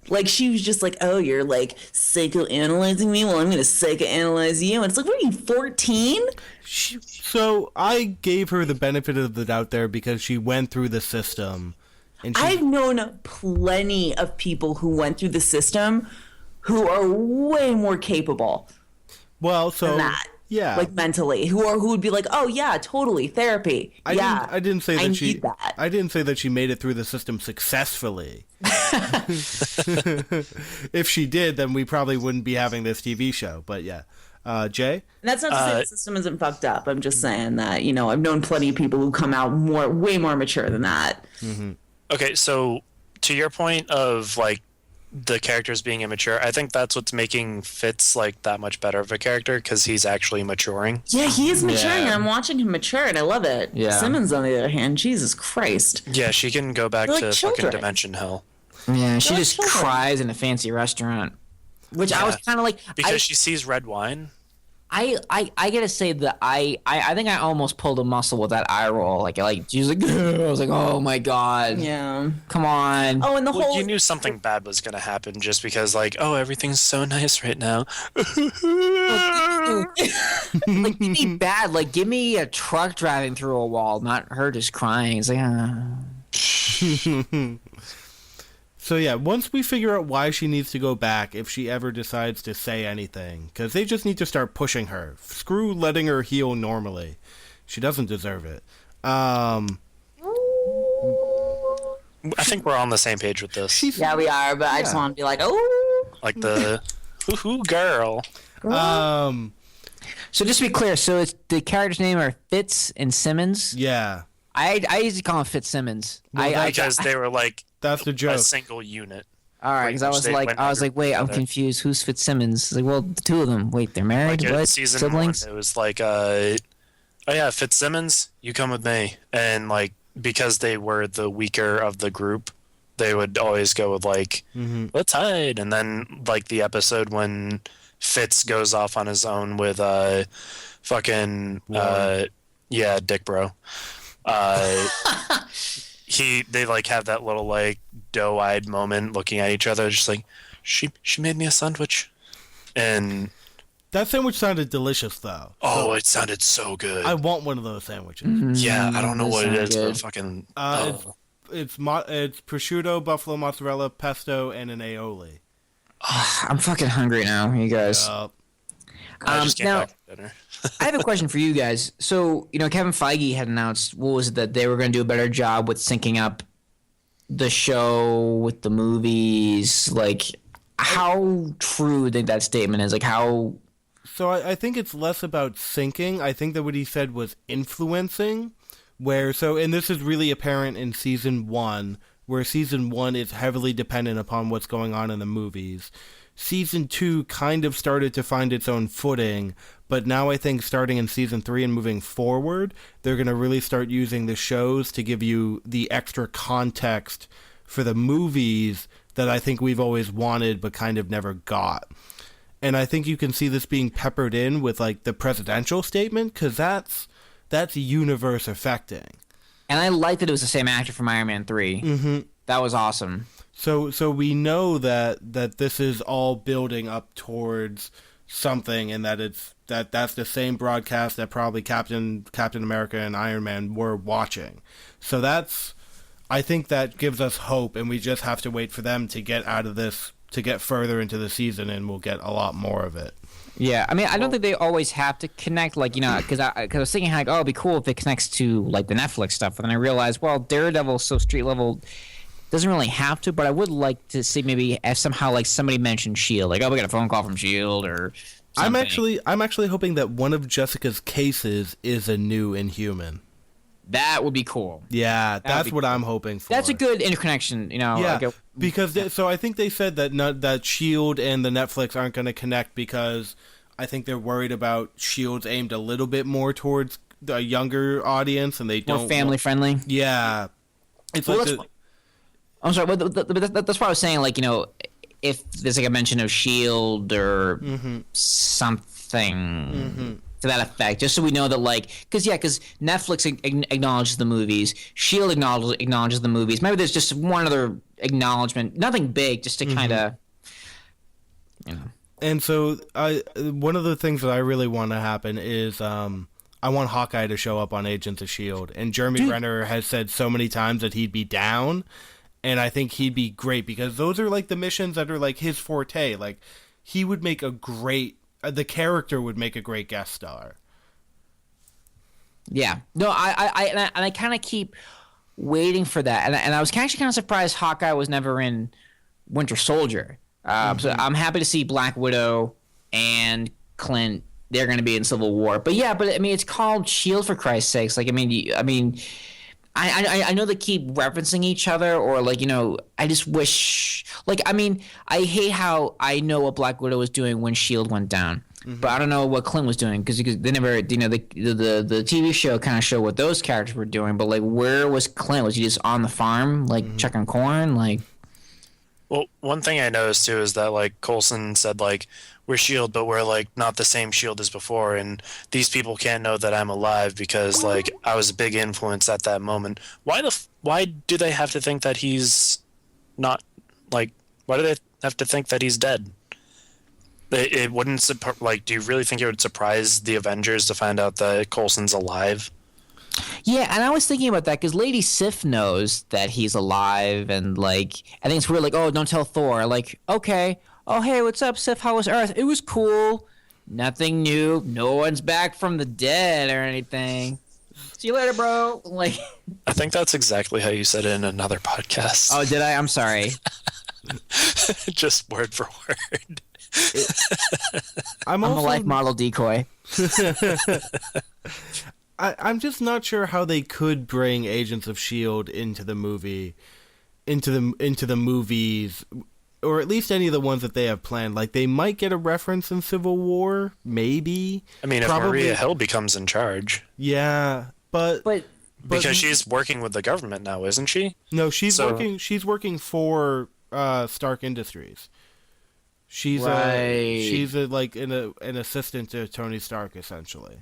Like she was just like, oh, you're like psychoanalyzing me? Well, I'm going to psychoanalyze you. And it's like, what are you, 14? So I gave her the benefit of the doubt there because she went through the system. And I've known plenty of people who went through the system who are way more capable than that. Yeah, like mentally, who would be like, oh yeah, totally therapy. I didn't say that she. Need that. I didn't say that she made it through the system successfully. If she did, then we probably wouldn't be having this TV show. But yeah, Jay. And that's not to say the system isn't fucked up. I'm just saying that, you know, I've known plenty of people who come out way more mature than that. Okay, so to your point of like the characters being immature. I think that's what's making Fitz like that much better of a character because he's actually maturing. Yeah, he is maturing. Yeah. I'm watching him mature, and I love it. Yeah. Simmons, on the other hand, Jesus Christ. Yeah, she can go back They're to like fucking children. Dimension Hell Yeah, she They're just children. cries in a fancy restaurant, which I was kind of like. because she sees red wine. I gotta say that I think I almost pulled a muscle with that eye roll. Like she was like, I was like, oh my god, Yeah. come on. Oh, and the Well, whole. you knew something bad was gonna happen just because, like, oh, everything's so nice right now. Like, give me bad. Like, give me a truck driving through a wall, not her just crying. It's like, So yeah, once we figure out why she needs to go back, if she ever decides to say anything, because they just need to start pushing her. Screw letting her heal normally. She doesn't deserve it. I think we're on the same page with this. Yeah, we are, but I just want to be like, oh. Like the hoo-hoo girl. So just to be clear, so it's the characters' name are Fitz and Simmons. Yeah, I usually call him Fitzsimmons. Because they were like that's the a joke. single unit. All right, because I which was they like, went wait, I'm together. confused. Who's Fitzsimmons? Like, well, the two of them. Wait, they're married. Like in What? season Siblings? 1, it was like, oh yeah, Fitzsimmons, you come with me. And like, because they were the weaker of the group, they would always go with like, let's hide. And then like the episode when Fitz goes off on his own with fucking Dick Bro. They like have that little like doe-eyed moment looking at each other, just like she made me a sandwich, and That sandwich sounded delicious, though. it sounded so good. I want one of those sandwiches. Yeah, I don't know what it is, sound but fucking. It's prosciutto, buffalo mozzarella, pesto, and an aioli. I'm fucking hungry now, you guys. I just came now- back from dinner. I have a question for you guys. So, Kevin Feige had announced, what was it, that they were going to do a better job with syncing up the show with the movies. Like, how true do you think that statement is? Like, how... So I think it's less about syncing. I think that what he said was influencing. And this is really apparent in season 1, where season 1 is heavily dependent upon what's going on in the movies. Season 2 kind of started to find its own footing, but now I think starting in season 3 and moving forward, they're going to really start using the shows to give you the extra context for the movies that I think we've always wanted but kind of never got. And I think you can see this being peppered in with like the presidential statement, because that's universe affecting. And I like that it was the same actor from Iron Man 3. Mm-hmm. That was awesome. So we know that this is all building up towards something, and that that's the same broadcast that probably Captain America and Iron Man were watching. So I think that gives us hope, and we just have to wait for them to get out of this, to get further into the season, and we'll get a lot more of it. Yeah, I mean, I don't think they always have to connect, like, because I was thinking, like, oh, it'd be cool if it connects to, like, the Netflix stuff, but then I realized, well, Daredevil's so street level, doesn't really have to, but I would like to see maybe if somehow, like, somebody mentioned S.H.I.E.L.D., like, oh, we got a phone call from S.H.I.E.L.D. or something. I'm actually hoping that one of Jessica's cases is a new Inhuman. That would be cool. Yeah, that's be what I'm hoping for. That's a good interconnection, Yeah, like because so I think they said that that S.H.I.E.L.D. and the Netflix aren't going to connect because I think they're worried about S.H.I.E.L.D.'s aimed a little bit more towards the younger audience, and they more don't family friendly. Yeah, it's Well, like I'm sorry, but that's what I was saying. Like, if there's like a mention of S.H.I.E.L.D. or something to that effect, just so we know that, like, because Netflix acknowledges the movies, S.H.I.E.L.D. acknowledges the movies. Maybe there's just one other acknowledgement, nothing big, just to kind of, And so one of the things that I really want to happen is I want Hawkeye to show up on Agents of S.H.I.E.L.D. And Jeremy Renner has said so many times that he'd be down, and I think he'd be great because those are like the missions that are like his forte. Like, he would make the character would make a great guest star. Yeah. No, I kind of keep waiting for that, and I was actually kind of surprised Hawkeye was never in Winter Soldier. So I'm happy to see Black Widow and Clint. They're going to be in Civil War, but I mean, it's called S.H.I.E.L.D. for Christ's sakes. Like, I mean, I know they keep referencing each other, or like, I just wish, like, I mean, I hate how I know what Black Widow was doing when S.H.I.E.L.D. went down, but I don't know what Clint was doing because they never, the TV show kind of showed what those characters were doing, but like, where was Clint? Was he just on the farm, like checking corn, like? Well, one thing I noticed too is that like Coulson said like we're S.H.I.E.L.D. but we're like not the same S.H.I.E.L.D. as before, and these people can't know that I'm alive because like I was a big influence at that moment. Why do they have to think that he's not like? Why do they have to think that he's dead? It wouldn't like. Do you really think it would surprise the Avengers to find out that Coulson's alive? Yeah, and I was thinking about that because Lady Sif knows that he's alive, and like, I think it's weird. Like, oh, don't tell Thor. Like, okay. Oh, hey, what's up, Sif? How was Earth? It was cool. Nothing new. No one's back from the dead or anything. See you later, bro. Like, I think that's exactly how you said it in another podcast. oh, did I? I'm sorry. Just word for word. I'm a life model decoy. I'm just not sure how they could bring Agents of S.H.I.E.L.D. into the movie, into the movies, or at least any of the ones that they have planned. Like, they might get a reference in Civil War, maybe. I mean, if Maria Hill becomes in charge. Yeah, but because she's working with the government now, isn't she? No, she's working for Stark Industries. She's like an assistant to Tony Stark, essentially.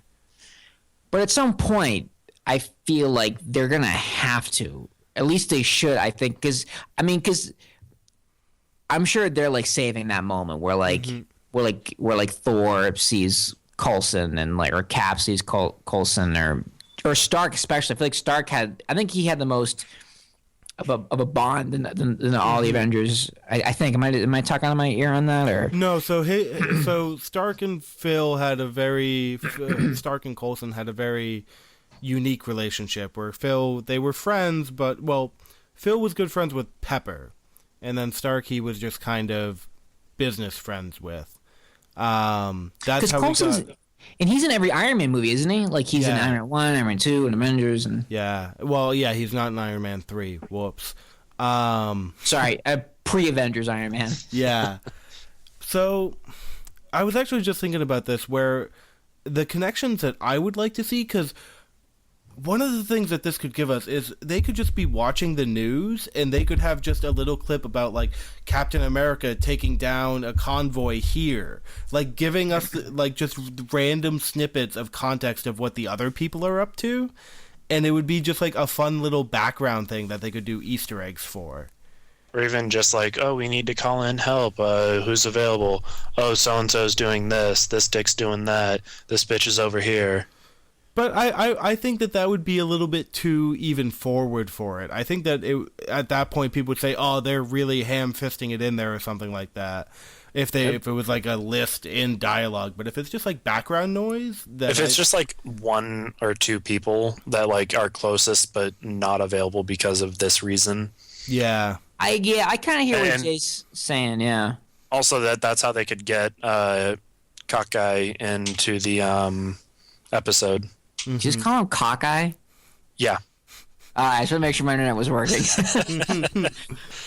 But at some point, I feel like they're gonna have to. At least they should, I think, because I'm sure they're like saving that moment where like where Thor sees Coulson and like, or Cap sees Coulson, or Stark especially. I feel like Stark I think he had the most of a bond than all the Avengers. I think. Am I talking out of my ear on that, or no? So Stark and Phil had Stark and Coulson had a very unique relationship where they were friends, but Phil was good friends with Pepper, and then Stark he was just kind of business friends with. That's how Coulson's, we got. And he's in every Iron Man movie, isn't he? Like, he's in Iron Man 1, Iron Man 2, and Avengers. And yeah. Well, yeah, he's not in Iron Man 3. Whoops. Sorry, pre-Avengers Iron Man. Yeah. So, I was actually just thinking about this, where the connections that I would like to see, because one of the things that this could give us is they could just be watching the news and they could have just a little clip about like Captain America taking down a convoy here, like giving us like just random snippets of context of what the other people are up to, and it would be just like a fun little background thing that they could do Easter eggs for. Or even just like, oh, we need to call in help. Who's available? Oh, so-and-so's doing this. This dick's doing that. This bitch is over here. But I think that would be a little bit too even forward for it. I think that at that point people would say, oh, they're really ham-fisting it in there or something like that. If it was like a list in dialogue. But if it's just like background noise... If it's just like one or two people that like are closest but not available because of this reason. Yeah. I kind of hear what Jay's saying, yeah. Also, that's how they could get Cockeye into the episode. Mm-hmm. Just call him Cockeye? Yeah. I just want to make sure my internet was working.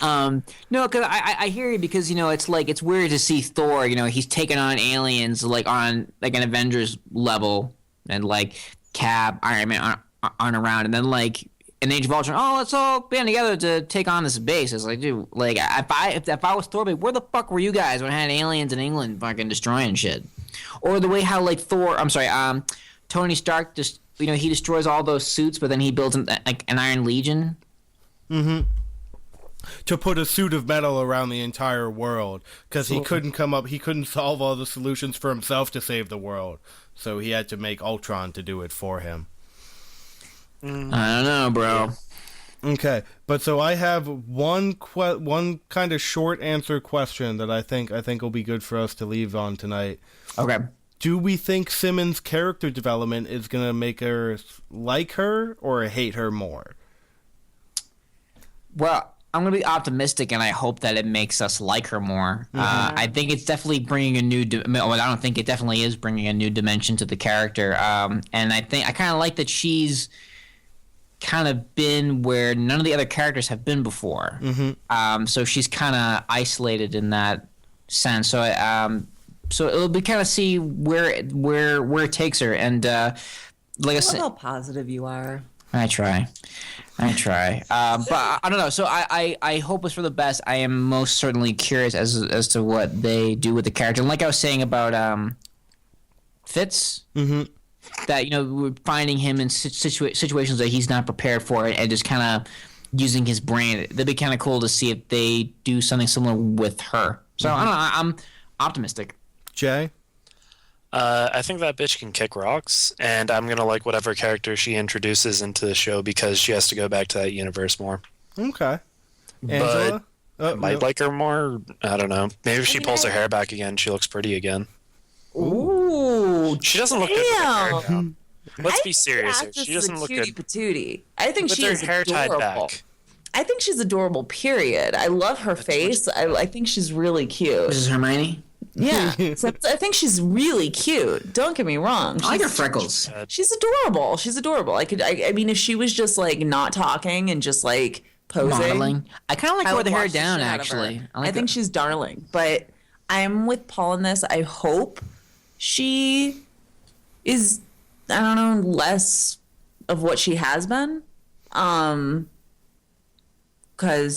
No, because I hear you, because, it's like, it's weird to see Thor, he's taking on aliens, like, on, like, an Avengers level, and, like, Cap, Iron Man aren't around, and then, like, in Age of Ultron, oh, let's all band together to take on this base. It's like, dude, like, if I was Thor, like, where the fuck were you guys when I had aliens in England fucking destroying shit? Or the way how, like, Tony Stark just, he destroys all those suits, but then he builds like an Iron Legion. Mm-hmm. To put a suit of metal around the entire world, because he couldn't solve all the solutions for himself to save the world, so he had to make Ultron to do it for him. I don't know, bro. Okay, but so I have one kind of short answer question that I think will be good for us to leave on tonight. Okay. Do we think Simmons' character development is going to make her like her or hate her more? Well, I'm going to be optimistic, and I hope that it makes us like her more. Mm-hmm. I think it's definitely bringing a new I don't think it definitely is bringing a new dimension to the character. And I kind of like that she's kind of been where none of the other characters have been before. So she's kind of isolated in that sense. So it'll be kind of see where it takes her. And like I said, how positive you are. I try. But I don't know. So I hope it's for the best. I am most certainly curious as to what they do with the character. And like I was saying about Fitz, that we're finding him in situations that he's not prepared for, and just kind of using his brain. That'd be kind of cool to see if they do something similar with her. So I don't know. I'm optimistic. Jay? I think that bitch can kick rocks, and I'm gonna like whatever character she introduces into the show because she has to go back to that universe more. Okay. Angela? I might like her more. I don't know. Maybe if she pulls her hair back again, she looks pretty again. Ooh, She doesn't look good with her hair down. Let's be serious here. She doesn't look good patootie. I think with she her is hair tied adorable. back. I think she's adorable. Period. I love her face. I think she's really cute. This is Hermione. Yeah, so I think she's really cute. Don't get me wrong. I like her freckles. She's adorable. She's adorable. I mean, if she was just like not talking and just like posing, Modeling. I kind of like her with would the hair watch the down. shit out of her. Actually, I think she's darling. But I'm with Paul in this. I hope she is, I don't know, less of what she has been. Because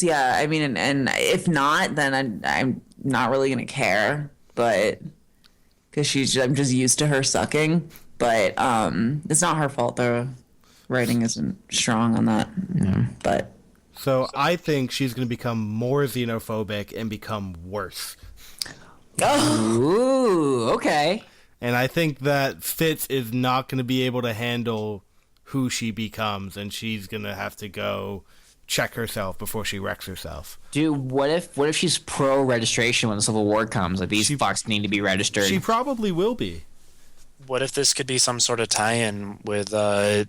yeah, I mean, and if not, then I'm not really gonna care. But because I'm just used to her sucking. But it's not her fault. The writing isn't strong on that. But So I think she's going to become more xenophobic and become worse. Ooh, okay. And I think that Fitz is not going to be able to handle who she becomes, and she's going to have to go check herself before she wrecks herself. Dude, what if she's pro registration when the Civil War comes? Like these fucks need to be registered. She probably will be. What if this could be some sort of tie-in with the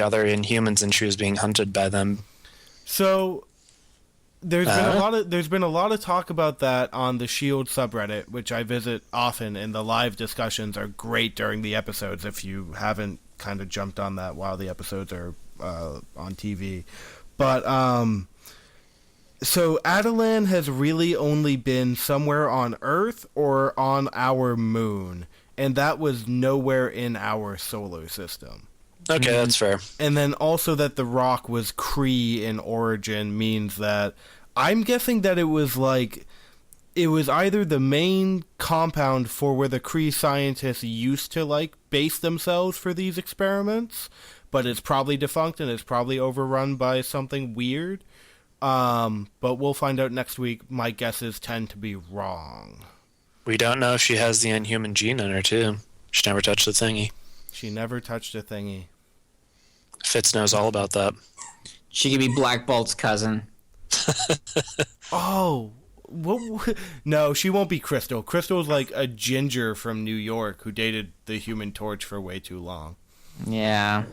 other Inhumans, and she was being hunted by them? So there's been a lot of talk about that on the S.H.I.E.L.D. subreddit, which I visit often, and the live discussions are great during the episodes if you haven't kind of jumped on that while the episodes are on TV. But so Adelan has really only been somewhere on Earth or on our moon, and that was nowhere in our solar system. Okay, that's fair. And then also that the rock was Kree in origin means that I'm guessing that it was either the main compound for where the Kree scientists used to base themselves for these experiments, but it's probably defunct and it's probably overrun by something weird. But we'll find out next week. My guesses tend to be wrong. We don't know if she has the Inhuman gene in her, too. She never touched the thingy. She never touched a thingy. Fitz knows all about that. She could be Black Bolt's cousin. Oh, no, she won't be Crystal. Crystal's like a ginger from New York who dated the Human Torch for way too long. Yeah.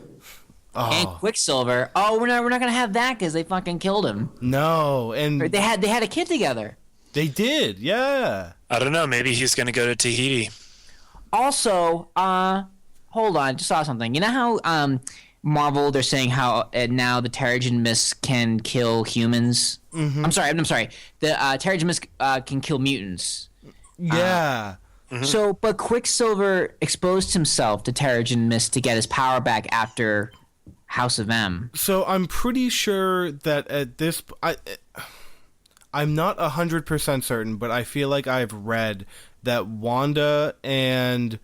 Oh. And Quicksilver. Oh, we're not gonna have that because they fucking killed him. No, and They had a kid together. they did, yeah. I don't know. Maybe he's going to go to Tahiti. Also, hold on, just saw something. You know how Marvel, they're saying how now the Terrigen Mist can kill humans. Mm-hmm. I'm sorry. The Terrigen Mist can kill mutants. Yeah. So, but Quicksilver exposed himself to Terrigen Mist to get his power back after House of M. So I'm pretty sure that at this... I'm not 100% certain, but I feel like I've read that Wanda and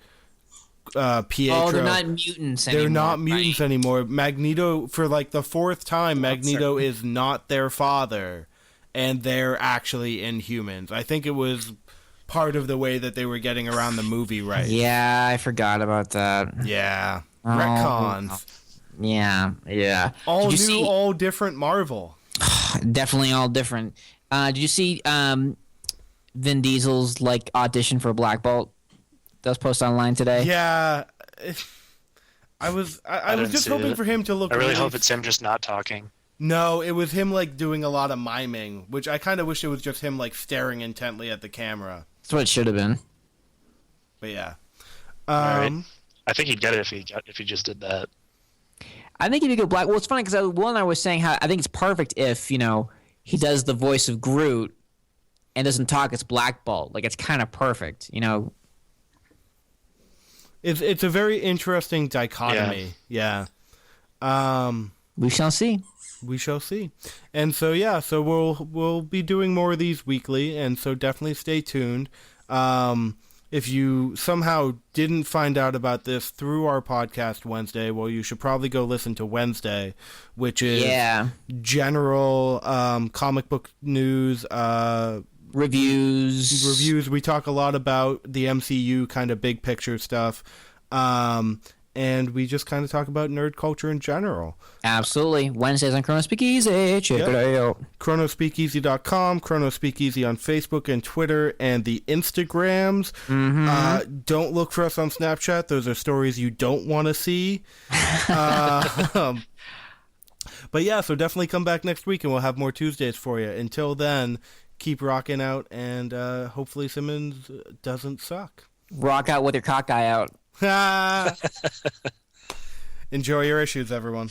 Pietro... Oh, they're not mutants anymore. They're not mutants anymore. Magneto, for the fourth time, Magneto is not their father, and they're actually Inhumans. I think it was part of the way that they were getting around the movie, right? Yeah, I forgot about that. Yeah. Retcons. Yeah. All new, all different Marvel. Definitely all different. Did you see Vin Diesel's audition for Black Bolt? That was posted online today. Yeah. I was just hoping for him to look... I really hope it's him just not talking. No, it was him doing a lot of miming, which I kind of wish it was just him staring intently at the camera. That's what it should have been. But yeah. All right. I think he'd get it if he just did that. I think if you go black, well, it's funny because Will and I was saying how I think it's perfect if he does the voice of Groot and doesn't talk. It's blackballed. Like it's kind of perfect. It's a very interesting dichotomy. Yeah. We shall see. We shall see. And so so we'll be doing more of these weekly, and so definitely stay tuned. If you somehow didn't find out about this through our podcast Wednesday, well, you should probably go listen to Wednesday, which is general comic book news, reviews. We talk a lot about the MCU kind of big picture stuff. And we just kind of talk about nerd culture in general. Absolutely. Wednesdays on Chrono Speakeasy. Check it out. ChronoSpeakeasy.com, Chrono Speakeasy on Facebook and Twitter and the Instagrams. Mm-hmm. Don't look for us on Snapchat. Those are stories you don't want to see. But so definitely come back next week and we'll have more Tuesdays for you. Until then, keep rocking out and hopefully Simmons doesn't suck. Rock out with your cock eye out. Enjoy your issues, everyone.